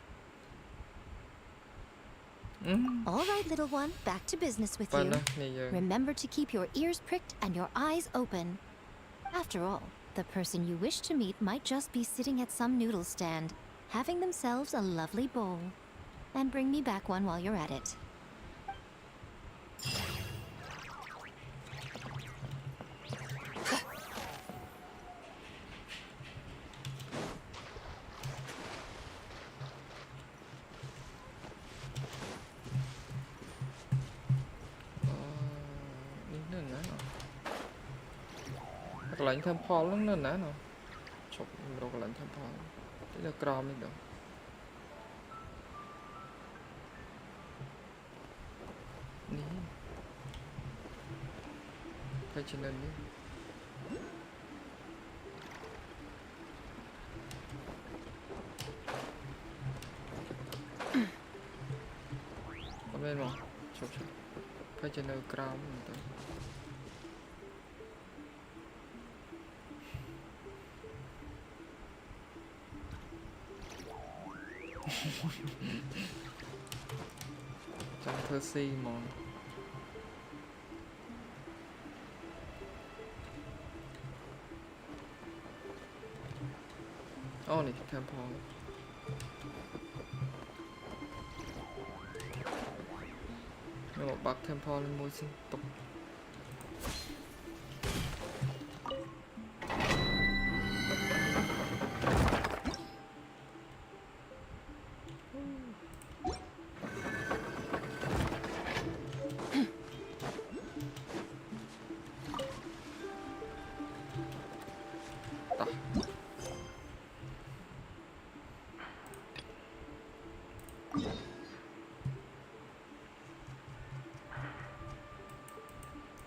All right, little one, back to business with you. Remember to keep your ears pricked and your eyes open. After all, the person you wish to meet might just be sitting at some noodle stand, having themselves a lovely bowl. And bring me back one while you're at it. Lạnh thêm Paul lắm nên nè nào chụp đồ lạnh thêm Paul đây là crom đi được ní phải trên lên đi ở bên mà chụp phải trên lên crom đi Chẳng thơ si mòn Ô này temple Nhưng mà bác temple lên môi sinh tục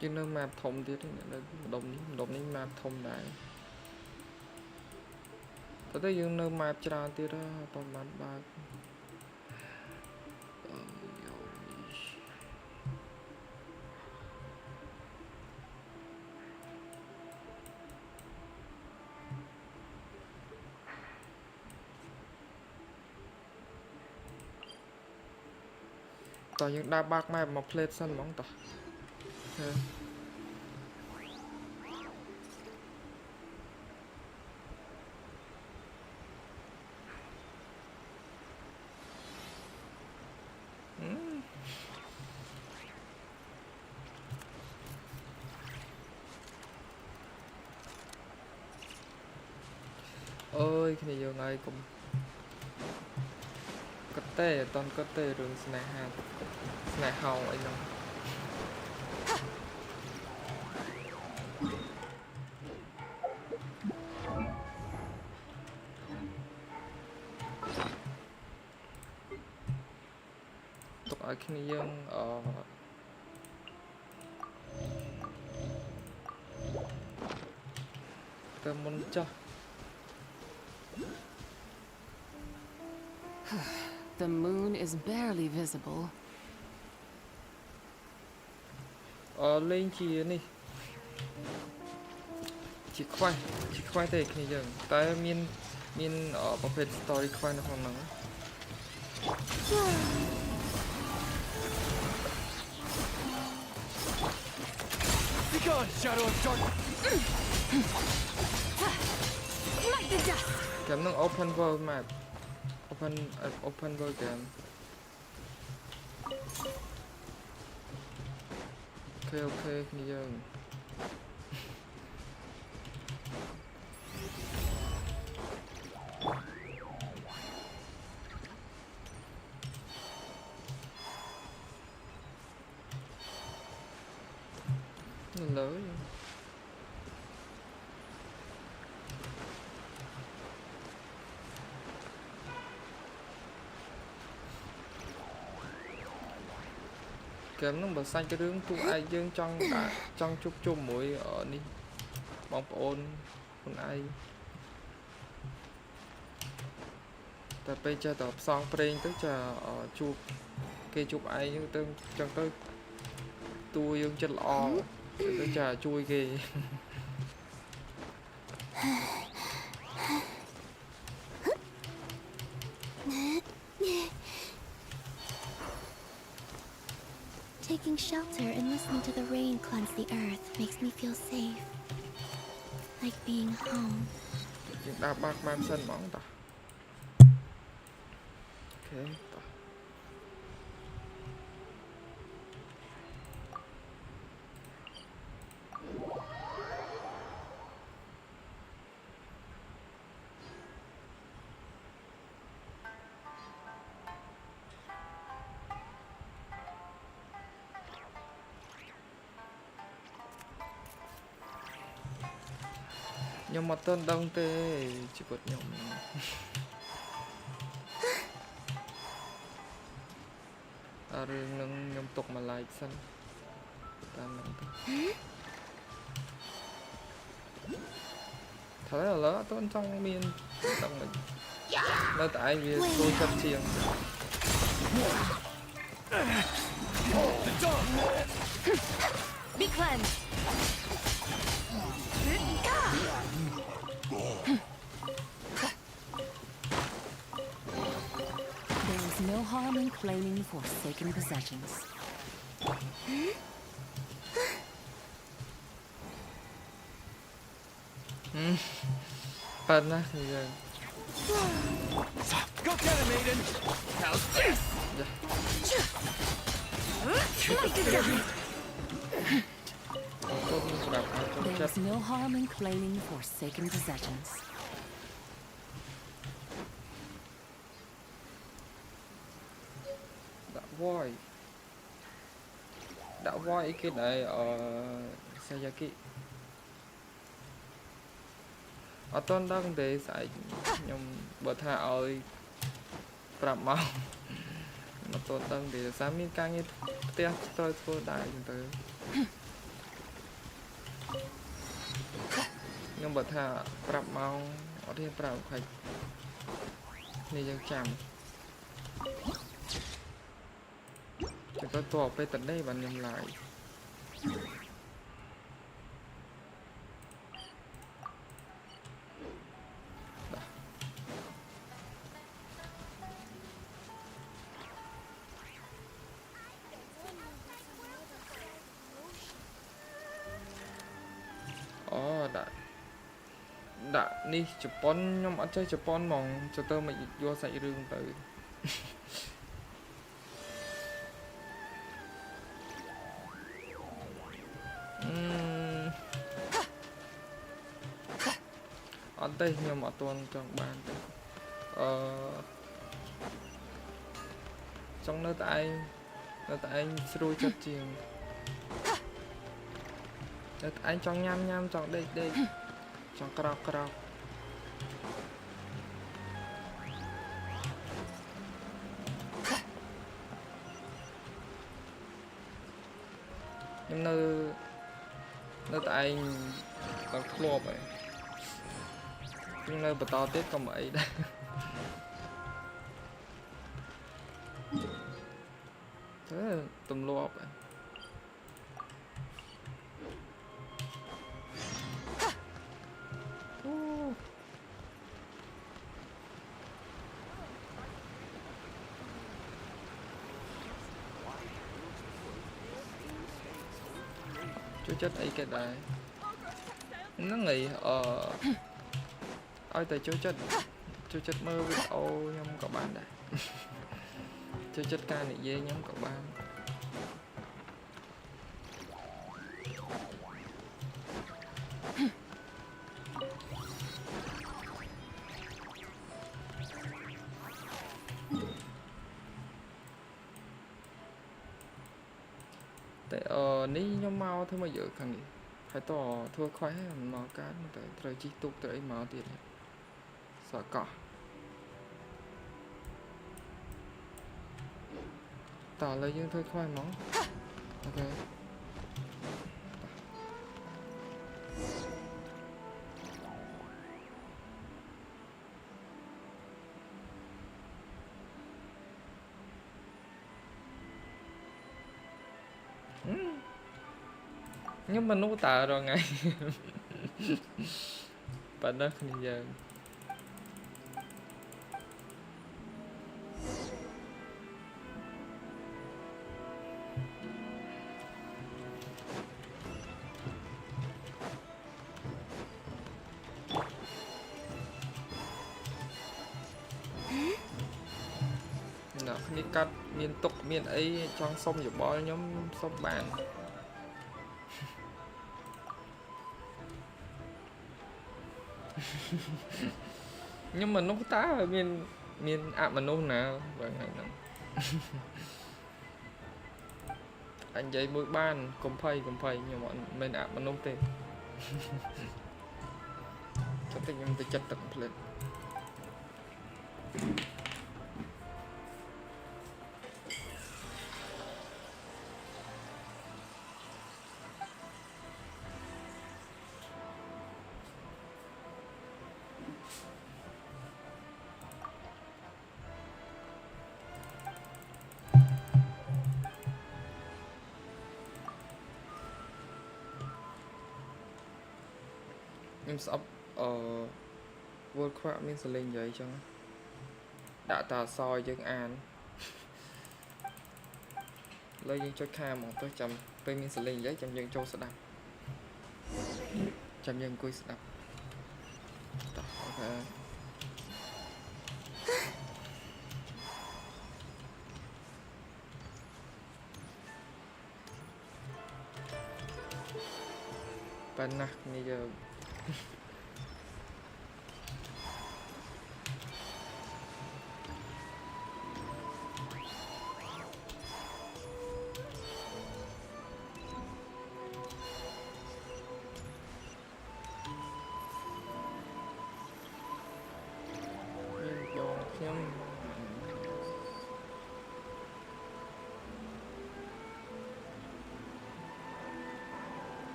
chứ nó map thông tiết đồng ní map thông đại tới đây dương nó map ra tiết đó toàn bán ba toàn những đa bạc map mà plate sân bóng tỏ ơi cái này giờ ngay cũng có tê toàn có tê rừng snack hào ấy đâu ở cái dân ở tầm muốn cho The moon is barely visible. Lên chi này chỉ khoai tây cái dân tại miền ởประเภท story khoai nó không nắng Be gone, shadow of darkness. Game nó open world map. Open world game. Ok, như giờ. Lớn. Kém nó bảo xanh cái đường tu ai dương trong chúc chung mũi ở đi bóng ôn con ai តែពេលចេះតែផ្សងប្រេងទៅចាជួបគេជួបឯងទៅចឹងទៅតួយើងចិត្តល្អទៅចាជួយគេ Taking shelter and listening to the rain cleanse the earth makes me feel safe. Like being home. Đạp bạc mang sân mỏng ta. Ok ta. Nhưng mà tên đông tê chỉ bật nhom à rồi nâng nhom tục mà lại xanh ta nâng thế là lỡ tôi trong miền trong mình nơi tại vì tôi chân chiềng Be cleansed. There is no harm in claiming forsaken possessions. Fun á thì Go get him, Aiden! How's this? There is no harm in claiming forsaken possessions. Đã voi cái này ở Sayaki. Ở toàn đang để xài nhom bờ tha ơi Phạm mau mà toàn đang để sáng miên căng như tia tôi đại từ nhưng bờ tha Phạm mau ở đây Phạm phải nàyยังจำ chỉ có tòaไปtận đây và nhầm lại đã đi chụp pon nhưng mà chơi chụp pon mong cho tôi mà vô xảy rương từ ở đây nhưng mà toàn trong bàn trong nơi tại anh sưu chất chiền nơi tại anh trong nham trong đây trong cào nhưng nơi tại anh đang khô vậy nhưng nơi bờ to tiếp còn mấy đây thế là tùm lùa vậy chú chết ấy cái này nó nghĩ ôi tại chú chết mơ với ô nhóm các bạn đây chú chết ca này dê nhóm các bạn tại ní nhóm mau thôi mà giờ khẳng định phải tỏ thua khoái mà cá tại trời chi tục tới mà tiền sợ cỏ tỏ lấy những thôi khoái món ok nhưng mà nô tả rồi ngay bạn đó bây giờ nó đi cắt miền tục miền ấy trong sôngอยู่บ่nhóm sông bàn nhưng mà nó tá ở miền mà nô nào vậy này nè anh dạy mỗi ban cùng phay nhưng bọn mình mà nô tên chắc là nhưng tôi chất tận lên em sắp World Cup mình sẽ lên vậy cho đã tà soi dân an lấy dân cho kha một tới chậm tôi mình sẽ lên giấy chậm dân châu sẽ đập chậm dân quy sẽ đập ok bạn nạc bây giờ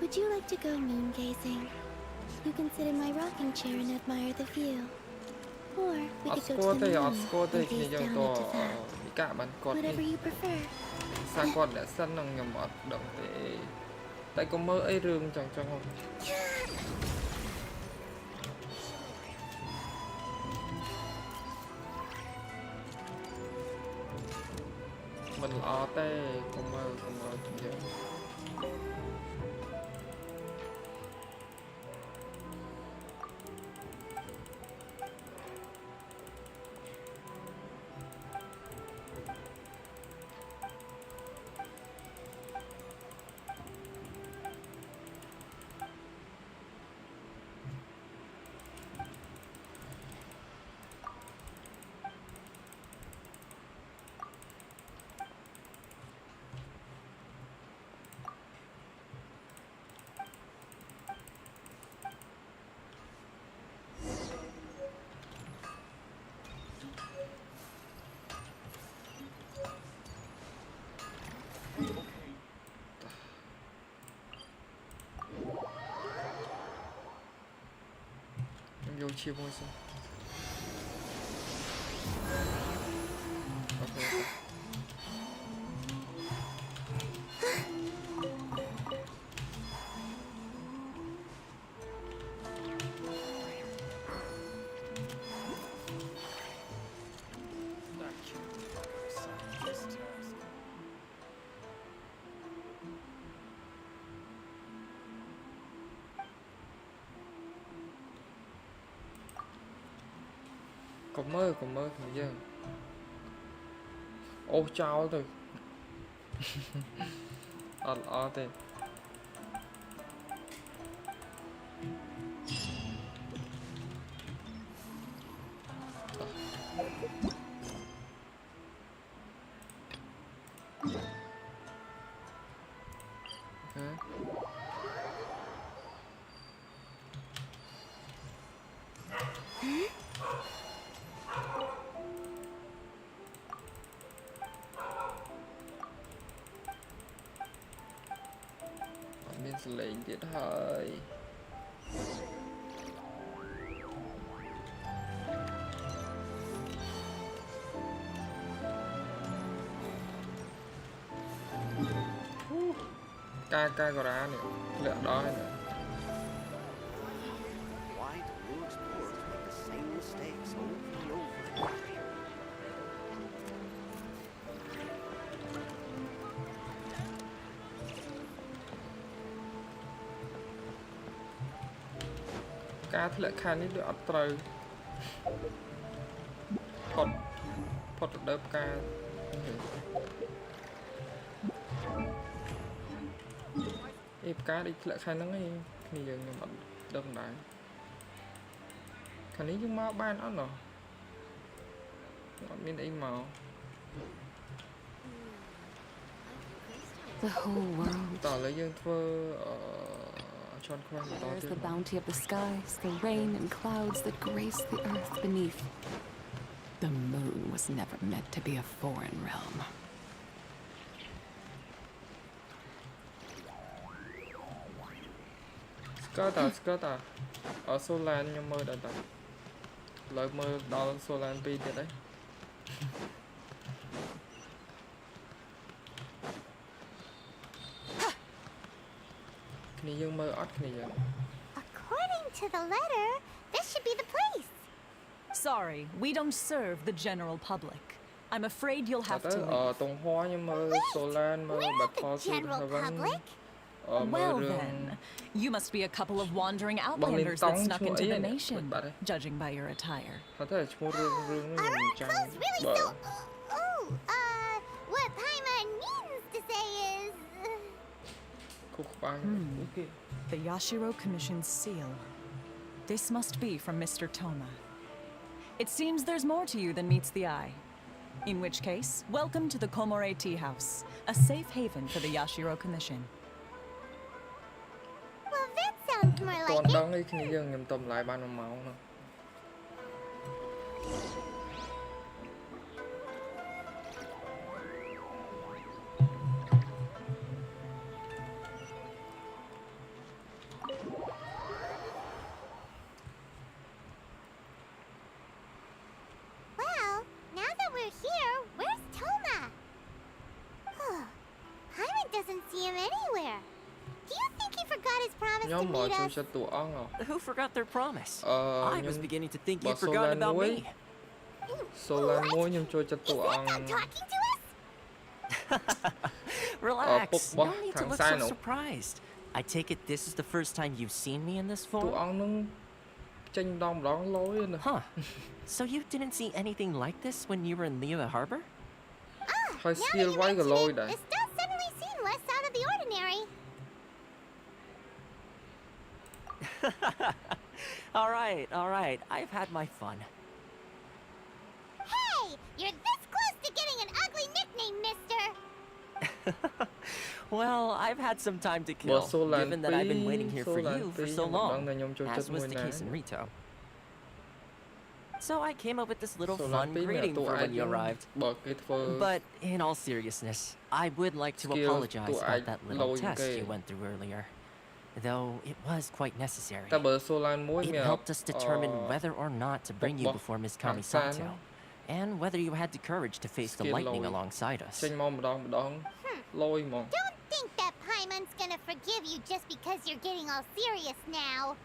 Would you like to go moon gazing? You can sit in my rocking chair and admire the view. Or we could go to the moon and gaze down into that. Whatever you prefer. Sao con đã săn năng nhầm hoạt động để tại có mơ ấy rương chẳng cho không mình lo tê có mơ chẳng vô chiêu môi xem ok còn mơ bây giờ ô cháu rồi thế lênទៀតហើយ ca có ra nè lẹ đó nè Why do new explorers make the same mistakes over and over? caធ្លាក់ខាននេះដូចអត់ត្រូវផុតទៅផ្កាផ្កាដូចធ្លាក់ខានហ្នឹងឯងគ្នាយើងខ្ញុំអត់ដឹងដែរខាងនេះយើងមកបានអត់ណោះអត់មានអីមក The whole world. តោះឥឡូវយើងធ្វើThere's the bounty of the skies, the rain and clouds that grace the earth beneath. The moon was never meant to be a foreign realm. Skata. Ở Solan nhưng mơ đã đặt. Lời mơ đó Solan Piទៀតđấy. According to the letter, this should be the place. Sorry, we don't serve the general public. I'm afraid you'll have to leave. Tông hoa nhưng mơ Solan mơ bật phó sư Public? Well then, you must be a couple of wandering outlanders that snuck into the nation, judging by your attire. Are our clothes really so... what Paimon means to say is... The Yashiro Commission's seal. This must be from Mr. Toma. It seems there's more to you than meets the eye. In which case, welcome to the Komore Tea House, a safe haven for the Yashiro Commission. Well, that sounds more like it. Well, now that we're here, where's Toma? Paimon doesn't see him anywhere. Do you think he forgot his promise to meet us? Who forgot their promise? I was beginning to think you'd forgotten about me. Solan muối nhưng trôi chặt tụ Is that talking to us? Relax. No need to look so surprised. I take it this is the first time you've seen me in this form? Huh. So you didn't see anything like this when you were in Liyue Harbor? Now that you mention it, this does suddenly seem less out of the ordinary. All right. I've had my fun. Hey, you're this close to getting an ugly nickname, mister. Well, I've had some time to kill, given that I've been waiting here for you for so long, as was the case in Rito. So I came up with this little fun greeting for when you arrived. But in all seriousness, I would like to apologize about that little test you went through earlier. Though it was quite necessary. It helped us determine whether or not to bring you before Miss Kamisato, and whether you had the courage to face the lightning alongside us. Don't think that Paimon's gonna forgive you just because you're getting all serious now.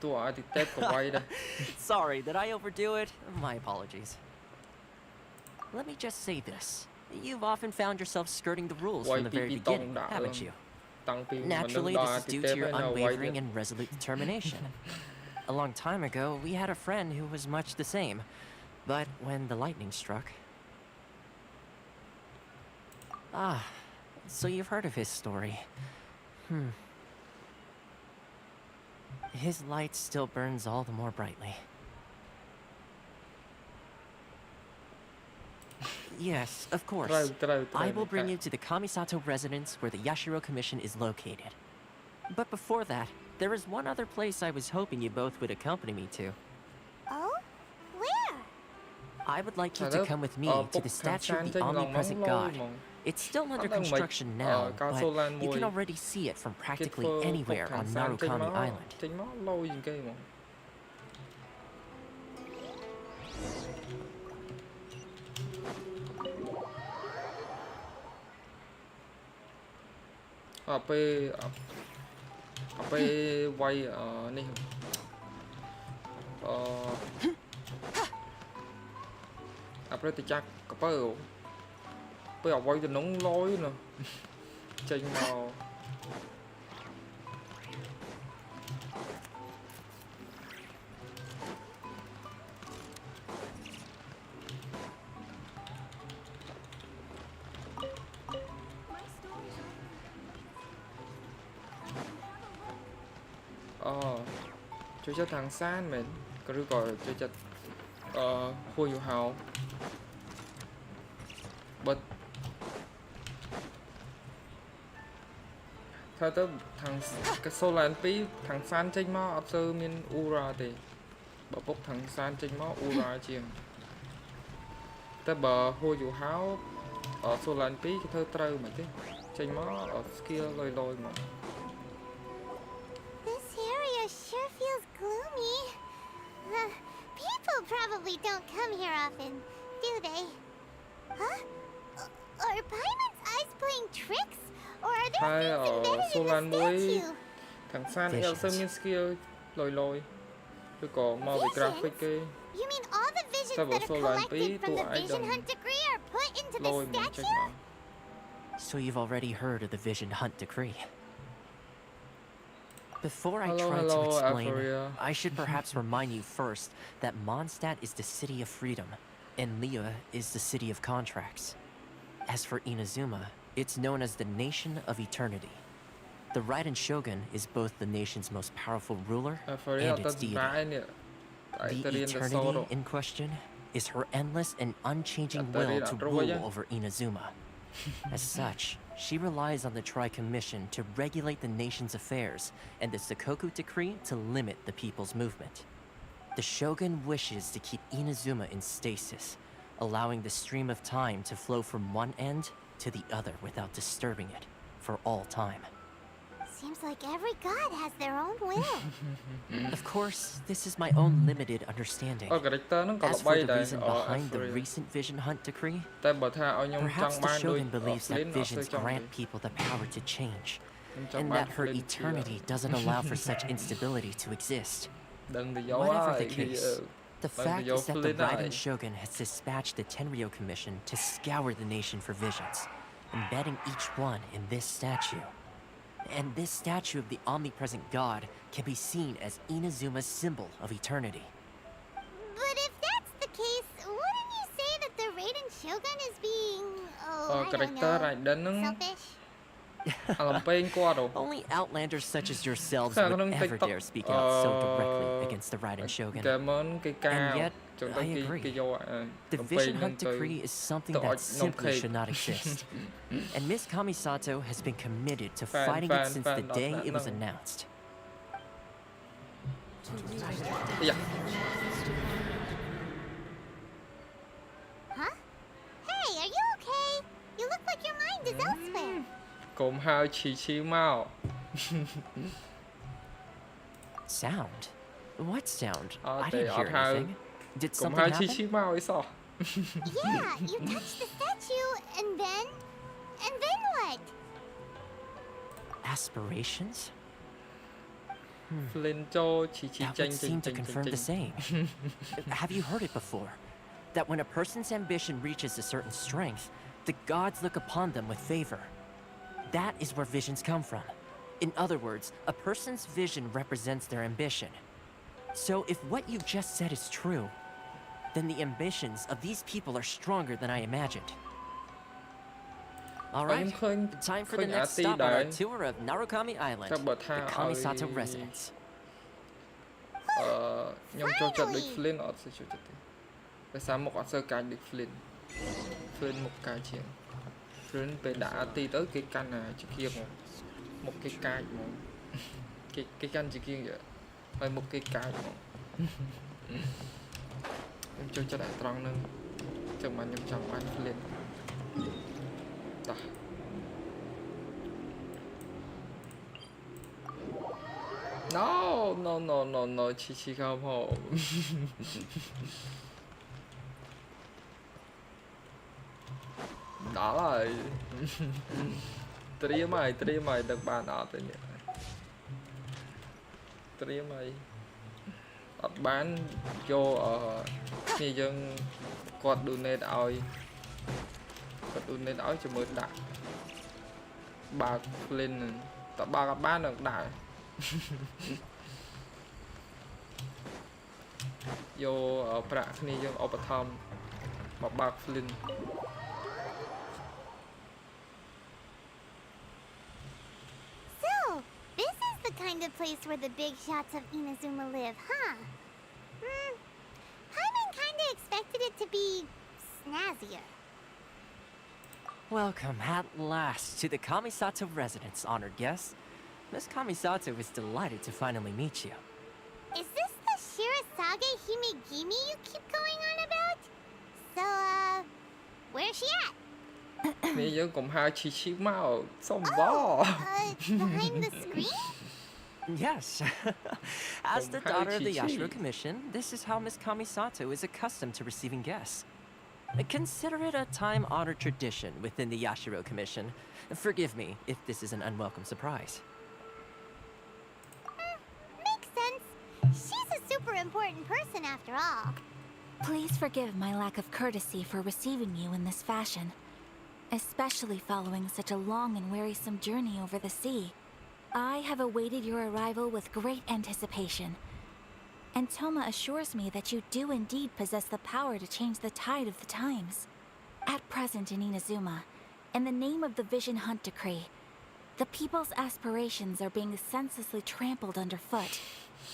Sorry, did I overdo it? My apologies. Let me just say this. You've often found yourself skirting the rules from the very beginning, haven't you? Naturally, this is due to your unwavering and resolute determination. A long time ago, we had a friend who was much the same. But when the lightning struck... so you've heard of his story. His light still burns all the more brightly. Yes, of course. I will bring you to the Kamisato residence where the Yashiro Commission is located. But before that, there is one other place I was hoping you both would accompany me to. Oh? Where? I would like you to come with me to the statue of the omnipresent god. It's still under construction now, but you can already see it from practically anywhere on Narukami Island. ពេលវាយនេះពេលទៅចាក់កពើពេលអវ័យទៅនងលយណាចេញមក ជួយចិត្តທາງសានមែនឬក៏ជួយចិត្តហួយហៅបើថាទៅខាងកសូឡាន2ខាងសានចេញមកអត់សូវមានអ៊ូរ៉ាទេបើពុកខាងសានចេញមកអ៊ូរ៉ាជាងតែបើហួយហៅសូឡាន2គេធ្វើត្រូវមិនទេចេញមក skill លយមក Sure feels gloomy. People probably don't come here often, do they? Huh? Are Paimon's eyes playing tricks? Or are there things embedded in the statue? ខាងសាន Elsa មាន skill លយឬក៏មកពី graphic គេ You mean all the visions that are collected from the Vision Hunt decree are put into the statue? So you've already heard of the Vision Hunt decree. Before I try to explain, I should perhaps remind you first that Mondstadt is the city of freedom, and Liyue is the city of contracts. As for Inazuma, it's known as the Nation of Eternity. The Raiden Shogun is both the nation's most powerful ruler and its deity. The eternity in question is her endless and unchanging will to rule over Inazuma. As such, she relies on the Tri-Commission to regulate the nation's affairs and the Sakoku Decree to limit the people's movement. The Shogun wishes to keep Inazuma in stasis, allowing the stream of time to flow from one end to the other without disturbing it for all time. Seems like every god has their own will. Of course, this is my own limited understanding. As for the reason behind the recent Vision Hunt decree, perhaps the Shogun believes that visions grant people the power to change, and that her eternity doesn't allow for such instability to exist. Whatever the case, the fact is that the Raiden Shogun has dispatched the Tenryou Commission to scour the nation for visions, embedding each one in this statue. And this statue of the omnipresent god can be seen as Inazuma's symbol of eternity. But if that's the case, wouldn't you say that the Raiden Shogun is being, selfish? Only outlanders such as yourselves would ever dare speak out so directly against the Raiden Shogun. And yet, I agree. The Vision Hunt decree is something that simply should not exist. And Miss Kamisato has been committed to fighting it since the day it was announced. Huh? Hey, are you okay? You look like your mind is elsewhere. Sound? What sound? I didn't hear anything. Did something happen? Yeah, you touched the statue, and then what? Aspirations? That would seem to confirm the saying. Have you heard it before? That when a person's ambition reaches a certain strength, the gods look upon them with favor. That is where visions come from. In other words, a person's vision represents their ambition. So if what you've just said is true, then the ambitions of these people are stronger than I imagined. Alright, time for the next stop on our tour of Narukami Island, the Kamisato residence. ខ្ញុំចូលចិត្តដូច Flin អត់សូវចូលចិត្តទេដោយសារមុខអត់សូវកាចដូច Flin មុខកាចជាង Flin ពេលដាក់អាទីទៅគេកាន់ជាគៀងមុខគេកាចហ្មងគេកាន់ជាគៀងហើយមុខគេកាចហ្មងខ្ញុំចូលចិត្តត្រង់ហ្នឹងចឹងបានខ្ញុំចង់បាន Flin តោះ No, Chichi come home. Đó rồi. Tria mày được bàn ọt rồi nhỉ. Tria mày ọt bán vô ở khi dân quạt donate oi quạt donate oi cho mới đặt bà Flin ta ba các bán được đại vô ở bạc khi dân ở thom mà bà Flin. So, this is the kind of place where the big shots of Inazuma live, huh? Paimon kinda expected it to be snazzier. Welcome at last to the Kamisato residence, honored guests. Miss Kamisato is delighted to finally meet you. Is this the Shirasage Himegimi you keep going on about? So, where's she at? Nè dân cũng hai chi máu xong bó. Behind the screen? Yes. As the daughter of the Yashiro Commission, this is how Miss Kamisato is accustomed to receiving guests. Consider it a time-honored tradition within the Yashiro Commission. Forgive me if this is an unwelcome surprise. Makes sense. She's a super important person after all. Please forgive my lack of courtesy for receiving you in this fashion, especially following such a long and wearisome journey over the sea. I have awaited your arrival with great anticipation, and Toma assures me that you do indeed possess the power to change the tide of the times. At present in Inazuma, in the name of the Vision Hunt Decree, the people's aspirations are being senselessly trampled underfoot.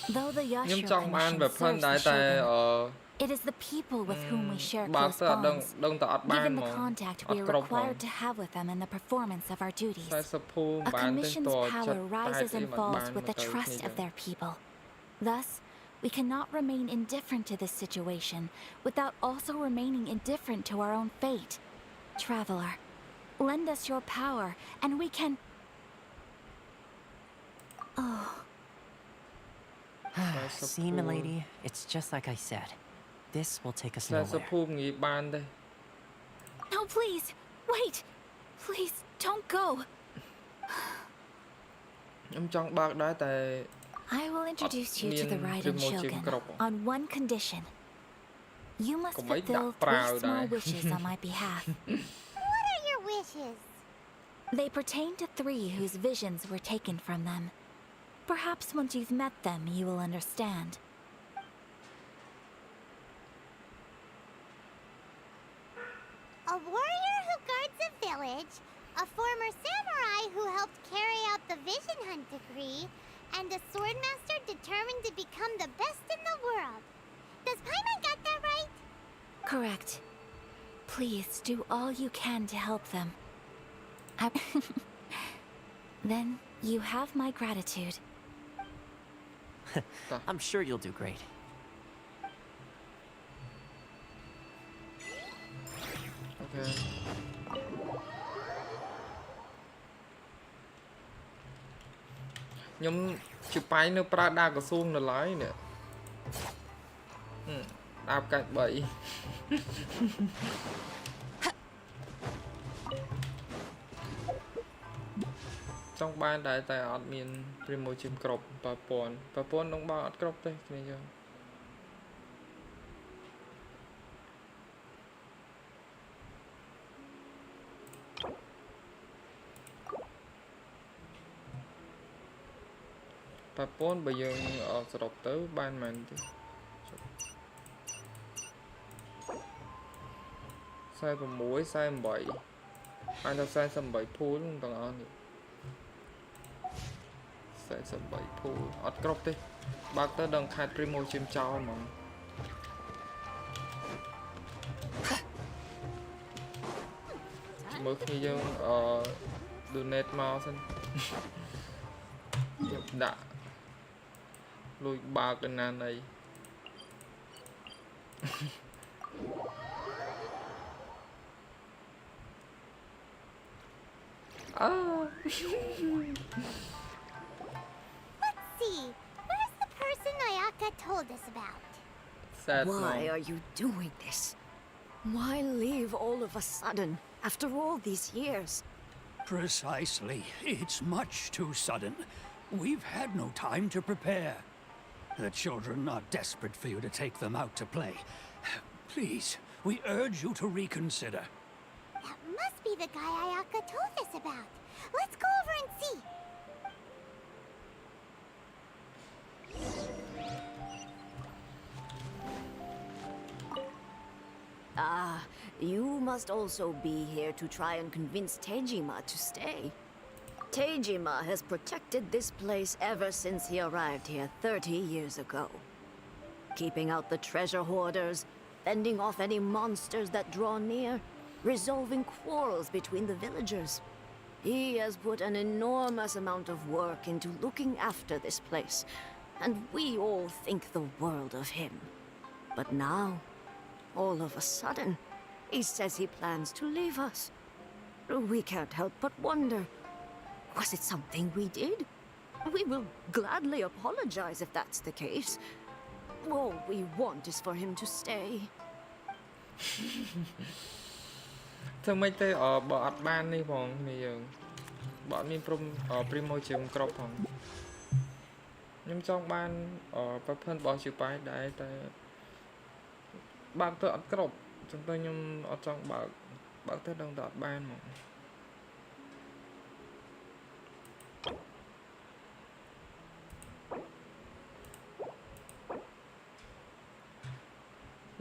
Though the Yashiro Commission serves the Shogun, it is the people with whom we share close bonds, given the contact we are required to have with them in the performance of our duties. A commission's power rises and falls with the trust of their people. Thus, we cannot remain indifferent to this situation without also remaining indifferent to our own fate. Traveler, lend us your power, and we can... Oh. See, milady, it's just like I said. This will take us nowhere. No, please, wait! Please, don't go! I will introduce you to the Raiden Shogun on one condition. You must fulfill 3 small wishes on my behalf. What are your wishes? They pertain to 3 whose visions were taken from them. Perhaps once you've met them, you will understand. A warrior who guards a village, a former samurai who helped carry out the Vision Hunt Decree, and a swordmaster determined to become the best in the world. Does Paimon got that right? Correct. Please do all you can to help them. Then you have my gratitude. I'm sure you'll do great. Okay. Nhưng chụp bài nó Prada có xuông nó lái nè. Đạp cạnh bậy. Trong ban đại tại admin primo chim crop papon nông ba ad crop đây này chưa. Papon bây giờ ở sọt tới ban mình thì sai vào muối sai 7 anh ta sai 7 phút luôn tầng ăn sai 7 phút ọt crop đi bác tới đằng khai primo chim chao mà mới khi dân donate mau xin nhập đã lùi 3 cái nan này. Let's see. Where's the person Ayaka told us about? Sad Why are you doing this? Why leave all of a sudden after all these years? Precisely. It's much too sudden. We've had no time to prepare. The children are desperate for you to take them out to play. Please, we urge you to reconsider. That must be the guy Ayaka told us about. Let's go over and see. Ah, you must also be here to try and convince Tejima to stay. Tejima has protected this place ever since he arrived here 30 years ago. Keeping out the treasure hoarders, fending off any monsters that draw near, resolving quarrels between the villagers. He has put an enormous amount of work into looking after this place, and we all think the world of him. But now, all of a sudden, he says he plans to leave us. We can't help but wonder, was it something we did? We will gladly apologize if that's the case. All we want is for him to stay. ធ្វើម៉េចទៅបើអត់បាននេះផងគ្នាយើងបើអត់មានព្រីម៉ូជាងគ្រប់ផងខ្ញុំចង់បានប្រភេទរបស់ជាបាយដែរតែបើកទៅអត់គ្រប់អញ្ចឹងទៅខ្ញុំអត់ចង់បើកទៅដឹងតែអត់បានហ្មង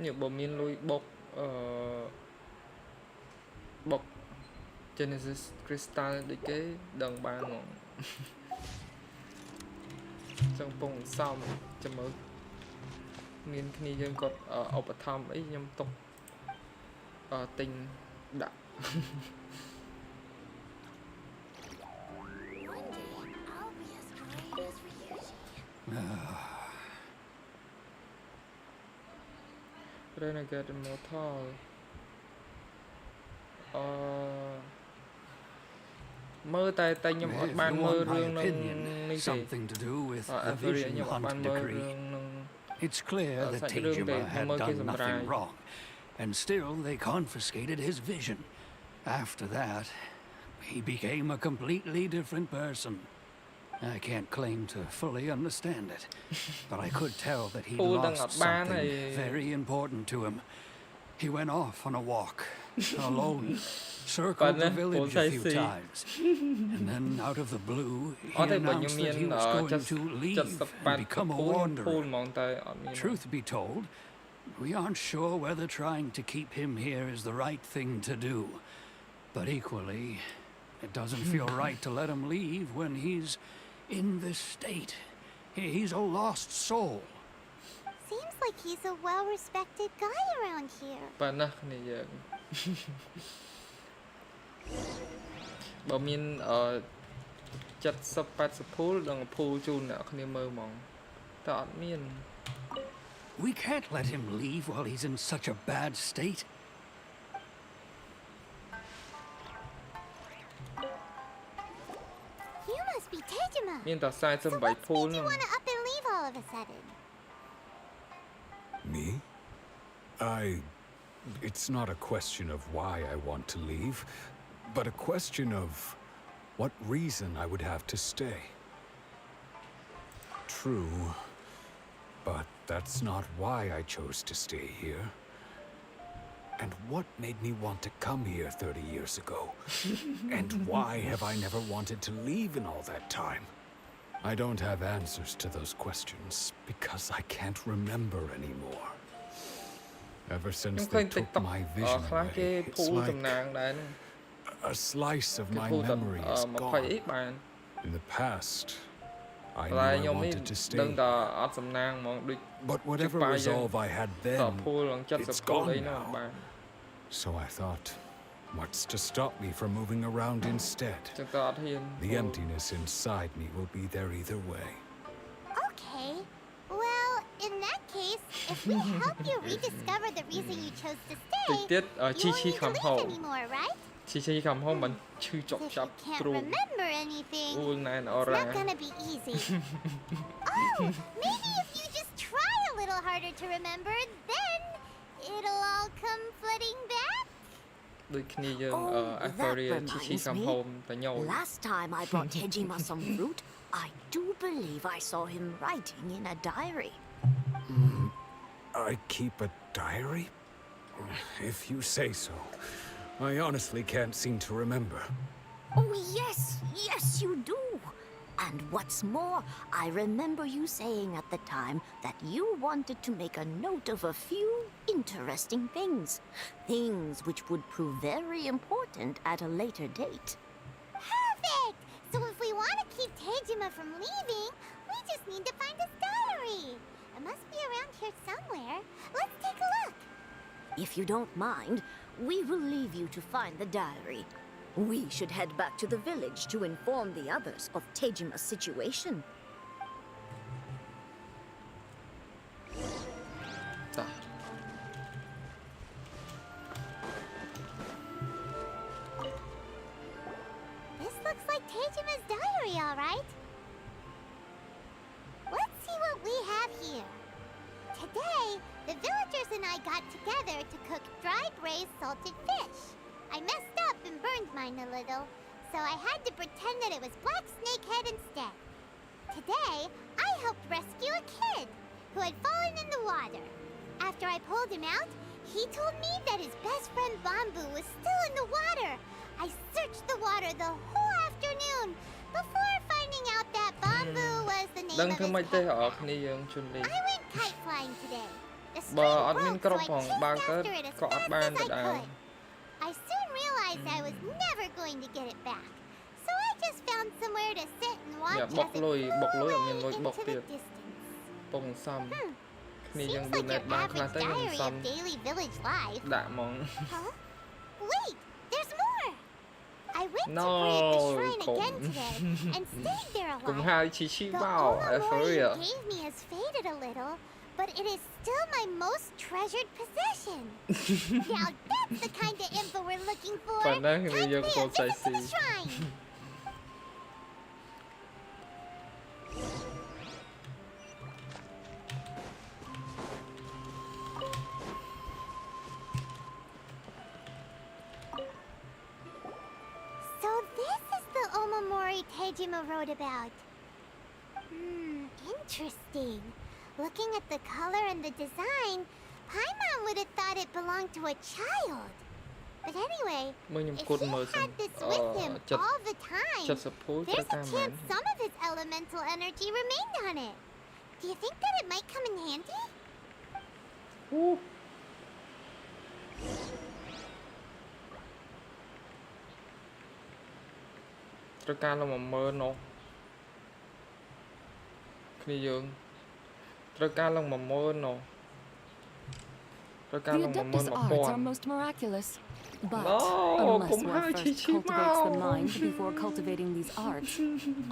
នេះបើមានលុយបុកបុក Genesis Crystal ដូចគេដឹងបានហ្មងចង់ពងសំចាំមើលមានគ្នាយើងគាត់ឧបត្ថម្ភអីខ្ញុំទុកទិញដាក់ Renegade Immortal មើលតែខ្ញុំអត់បានមើលរឿងនឹងនេះទេ something to do with a vision hunt decree. It's clear that Tejima had done nothing wrong, and still they confiscated his vision. After that, he became a completely different person. I can't claim to fully understand it, but I could tell that he lost something very important to him. He went off on a walk, alone, circled the village a few times, and then out of the blue, he announced that he was going to leave and become a wanderer. Truth be told, we aren't sure whether trying to keep him here is the right thing to do, but equally, it doesn't feel right to let him leave when he's in this state. He's a lost soul. Seems like he's a well-respected guy around here. ប៉ណ្ណោះគ្នាយើងបើមាន70 80 ភូលដល់ភូលជូនអ្នកគ្នាមើលហ្មងតែអត់មាន We can't let him leave while he's in such a bad state. You must be Tejima. មានតែ48ភូល You want to up and leave all of a sudden? Me? It's not a question of why I want to leave, but a question of what reason I would have to stay. True, but that's not why I chose to stay here. And what made me want to come here 30 years ago? And why have I never wanted to leave in all that time? I don't have answers to those questions because I can't remember anymore. Ever since they took my vision away, it's like a slice of my memory is gone. In the past, I knew I wanted to stay. But whatever resolve I had then, it's gone now. So I thought, what's to stop me from moving around instead? The emptiness inside me will be there either way. Okay. Well, in that case, if we help you rediscover the reason you chose to stay, you won't need to leave anymore, right? If you can't remember anything, it's not gonna be easy. Oh, maybe if you just try a little harder to remember, then it'll all come flooding back? Oh, that reminds me. Last time I brought Tejima some fruit, I do believe I saw him writing in a diary. I keep a diary? If you say so. I honestly can't seem to remember. Oh, yes, you do. And what's more, I remember you saying at the time that you wanted to make a note of a few interesting things. Things which would prove very important at a later date. Perfect! So if we want to keep Tejima from leaving, we just need to find his diary. It must be around here somewhere. Let's take a look. If you don't mind, we will leave you to find the diary. We should head back to the village to inform the others of Tejima's situation. This looks like Tejima's diary, all right. Let's see what we have here. Today, the villagers and I got together to cook dried braised salted fish. I messed up and burned mine a little, so I had to pretend that it was black snakehead instead. Today, I helped rescue a kid who had fallen in the water. After I pulled him out, he told me that his best friend Bamboo was still in the water. I searched the water the whole afternoon before finding out that Bamboo was the name of his pet. I went kite flying today. The string broke, so I chased after it as fast as I could. I soon realized I was never going to get it back, so I just found somewhere to sit and watch as it flew away into the distance. Seems like your average diary of daily village life. Huh? Wait, there's more! I went to pray at the shrine again today and stayed there a while. The Omamori you gave me has faded a little, but it is still my most treasured possession. Now that's the kind of info we're looking for. Time to pay a visit to the shrine. So this is the Omamori Tejima wrote about. Interesting. Looking at the color and the design, Paimon would have thought it belonged to a child. But anyway, if he had this with him all the time, there's a chance some of his elemental energy remained on it. Do you think that it might come in handy? Ooh.ត្រូវការលំមើណោះគ្នាយើងត្រូវការឡើង10000ណោះត្រូវការឡើង10000 arts are most miraculous, but unless one first cultivates the mind before cultivating these arts,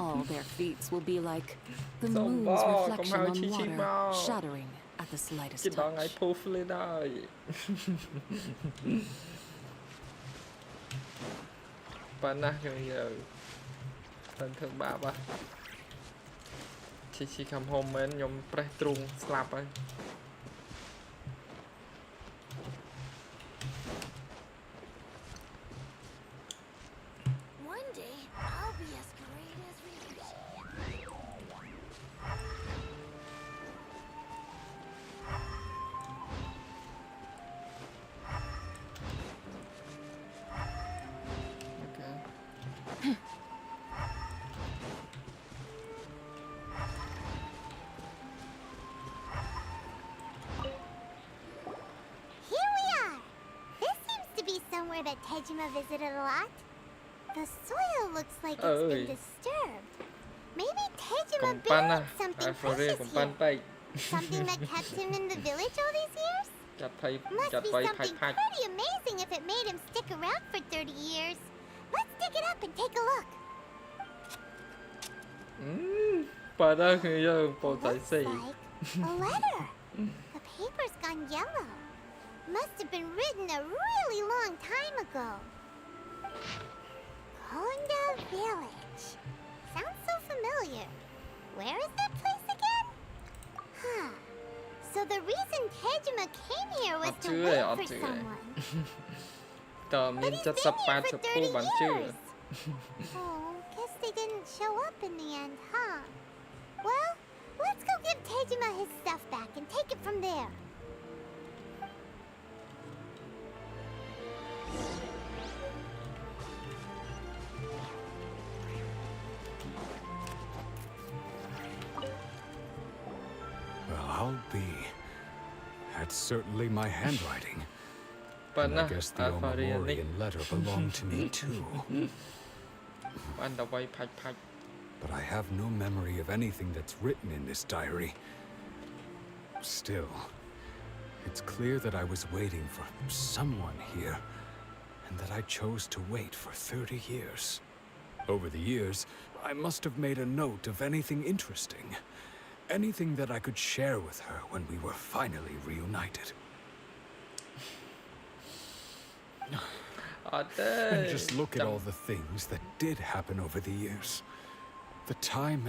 all their feats will be like the moon's reflection on water, shattering at the slightest touch. ដល់ថ្ងៃ pull Flin ហើយប៉ណ្ណាគ្នាយើងមិនធ្វើបាបហ៎ជីខំហូមមែនខ្ញុំប្រេះទ្រូងស្លាប់ហើយ One day, I'll be as great as Ryuji. That Tejima visited a lot. The soil looks like it's been disturbed. Maybe Tejima buried something precious here. Something that kept him in the village all these years? Must be something pretty amazing if it made him stick around for 30 years. Let's dig it up and take a look. Looks like a letter. The paper's gone yellow. Must have been written a really long time ago. Konda Village. Sounds so familiar. Where is that place again? Huh. So the reason Tejima came here was to wait for someone. តើមានចិត្តសប្បាសុភូបានជឿ Oh, guess they didn't show up in the end, huh? Well, let's go give Tejima his stuff back and take it from there. Well, I'll be. That's certainly my handwriting. But And I guess the Omamorian letter belonged to me too. But I have no memory of anything that's written in this diary. Still, it's clear that I was waiting for someone here, and that I chose to wait for 30 years. Over the years, I must have made a note of anything interesting. Anything that I could share with her when we were finally reunited. And just look at all the things that did happen over the years. The time has